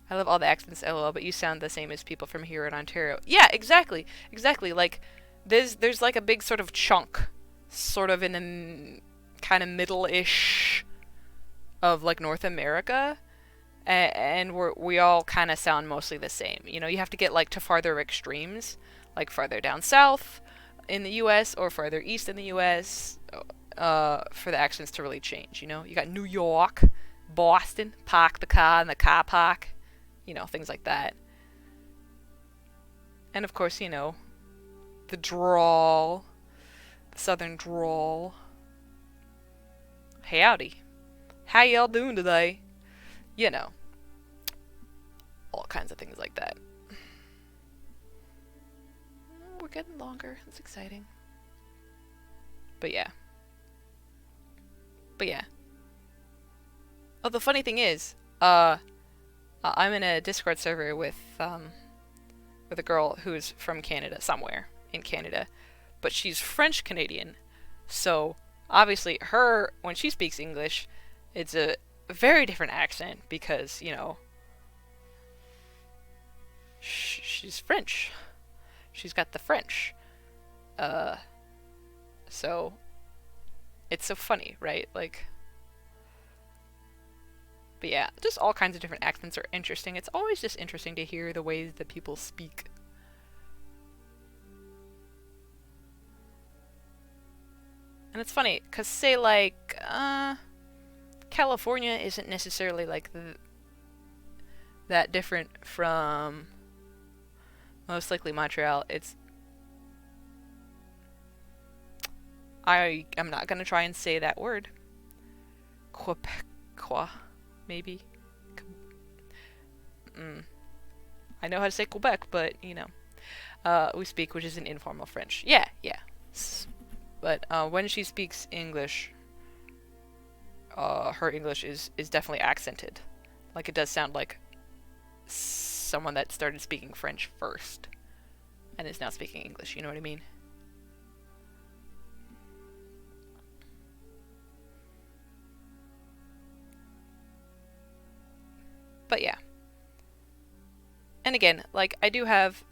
I love all the accents, lol, but you sound the same as people from here in Ontario. Yeah, exactly. Exactly. Like, there's like a big sort of chunk, sort of in the kind of middle-ish of like North America, and we all kind of sound mostly the same. You have to get like to farther extremes, like farther down south in the U.S. or farther east in the U.S. For the accents to really change. You got New York, Boston, park the car in the car park, things like that. And of course, the drawl, the southern drawl. Hey, howdy. How y'all doing today? All kinds of things like that. We're getting longer. It's exciting. But yeah. Oh, the funny thing is, I'm in a Discord server with a girl who's from Canada, somewhere in Canada, but she's French Canadian, so obviously when she speaks English, it's a very different accent because she's French. She's got the French. So it's so funny, right? Like. But yeah, just all kinds of different accents are interesting. It's always just interesting to hear the ways that people speak. And it's funny, because say like, California isn't necessarily like that different from most likely Montreal. I'm not going to try and say that word. Quebecois. Maybe. I know how to say Quebec, but, we speak, which is an informal French. Yeah. But when she speaks English, her English is definitely accented. Like, it does sound like someone that started speaking French first and is now speaking English, you know what I mean? But yeah. And again, like, I do have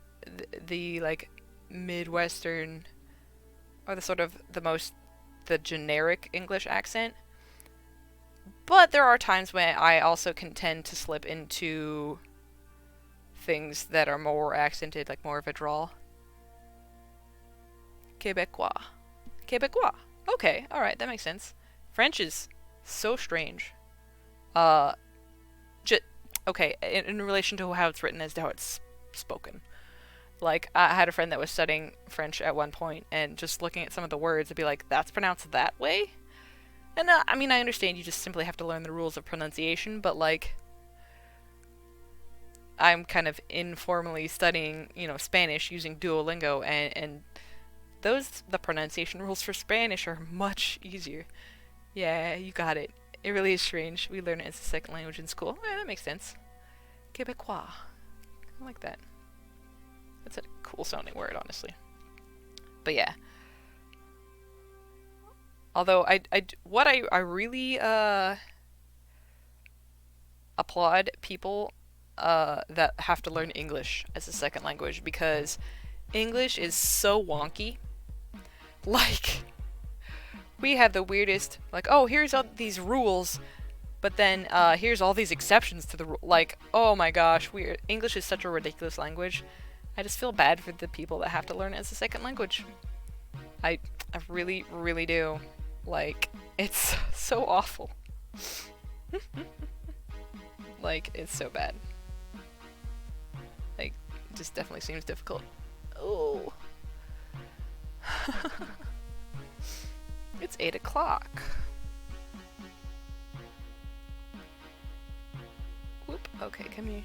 the like, Midwestern, or the generic English accent. But there are times when I also can tend to slip into things that are more accented, like more of a drawl. Quebecois. Okay, alright, that makes sense. French is so strange. Okay, in relation to how it's written as to how it's spoken. Like, I had a friend that was studying French at one point, and just looking at some of the words, I'd be like, that's pronounced that way? And, I mean, I understand you just simply have to learn the rules of pronunciation, but, like, I'm kind of informally studying, Spanish using Duolingo, and the pronunciation rules for Spanish are much easier. Yeah, you got it. It really is strange. We learn it as a second language in school. Yeah, that makes sense. Québécois. I like that. That's a cool sounding word, honestly. But yeah. Although what I really applaud people that have to learn English as a second language, because English is so wonky. Like, we have the weirdest, like, oh, here's all these rules, but then here's all these exceptions to the rule. Like, oh my gosh, weird. English is such a ridiculous language. I just feel bad for the people that have to learn it as a second language. I really, really do. Like, it's so awful. Like, it's so bad. Like, it just definitely seems difficult. Oh. It's 8 o'clock. Whoop. Okay, come here.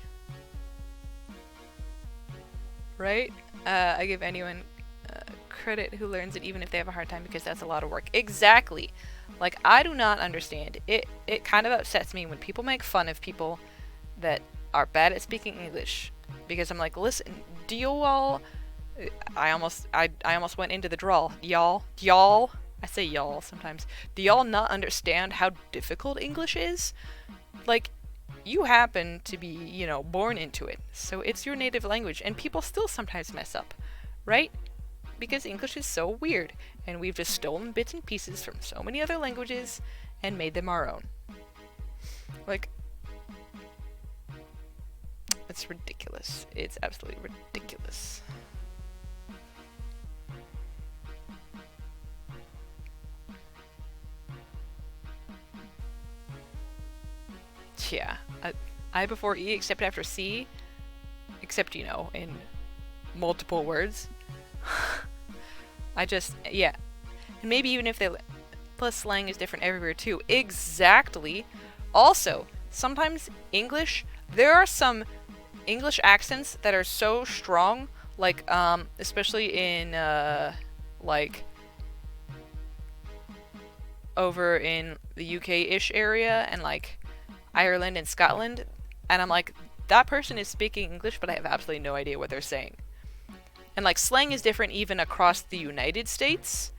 Right? I give anyone credit who learns it even if they have a hard time, because that's a lot of work. Exactly. Like, I do not understand. It kind of upsets me when people make fun of people that are bad at speaking English, because I'm like, listen, do you all... I almost went into the drawl. Y'all, I say y'all sometimes. Do y'all not understand how difficult English is? Like, you happen to be, you know, born into it, so it's your native language, and people still sometimes mess up, right? Because English is so weird, and we've just stolen bits and pieces from so many other languages and made them our own. Like, it's ridiculous. It's absolutely ridiculous. Yeah, I before E except after C, except, you know, in multiple words. Yeah. And maybe even if plus slang is different everywhere too. Exactly. Also, sometimes English, there are some English accents that are so strong, like, especially in, like, over in the UK-ish area, and, like, Ireland and Scotland, and I'm like, that person is speaking English, but I have absolutely no idea what they're saying. And, like, slang is different even across the United States.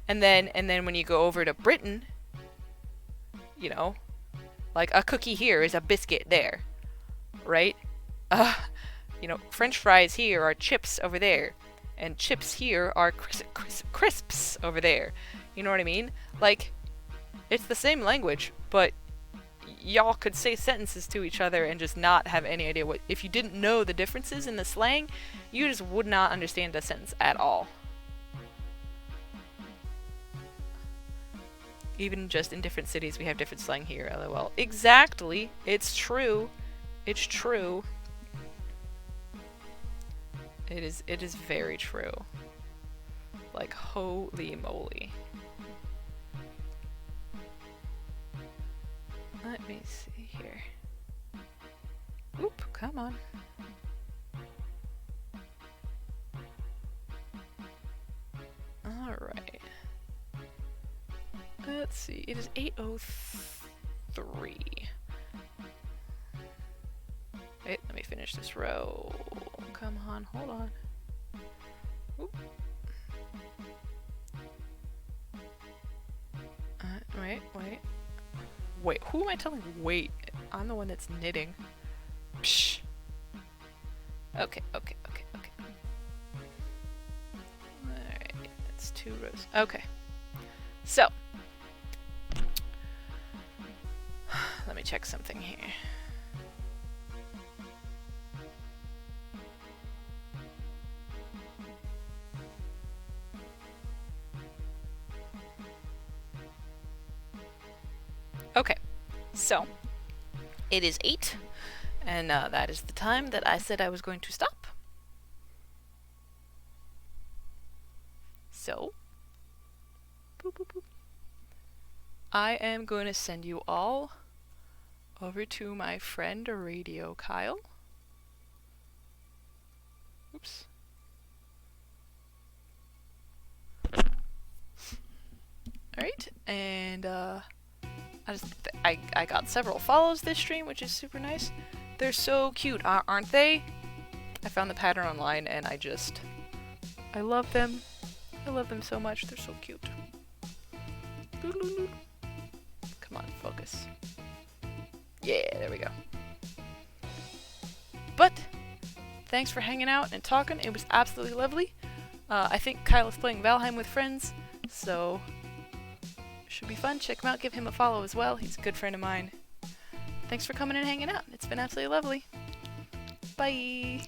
And then when you go over to Britain, you know, like, a cookie here is a biscuit there, right? You know, French fries here are chips over there, and chips here are crisps over there. You know what I mean? Like, it's the same language, but y'all could say sentences to each other and just not have any idea what... If you didn't know the differences in the slang, you just would not understand the sentence at all. Even just in different cities, we have different slang here, lol. Exactly! It's true. It's true. It is very true. Like, holy moly. Let me see here. Oop, come on. Alright. Let's see. It is 8:03. Wait, let me finish this row. Come on, hold on. Oop. Wait, who am I telling wait? I'm the one that's knitting. Psh. Okay. Alright, that's 2 rows. Okay. So. Let me check something here. Okay, so it is 8, and that is the time that I said I was going to stop. So, boop, boop, boop. I am going to send you all over to my friend Radio Kyle. Oops. Alright, and I got several follows this stream, which is super nice. They're so cute, aren't they? I found the pattern online and I love them. I love them so much. They're so cute. Come on, focus. Yeah, there we go. But thanks for hanging out and talking. It was absolutely lovely. I think Kyle is playing Valheim with friends, so should be fun. Check him out. Give him a follow as well. He's a good friend of mine. Thanks for coming and hanging out. It's been absolutely lovely. Bye.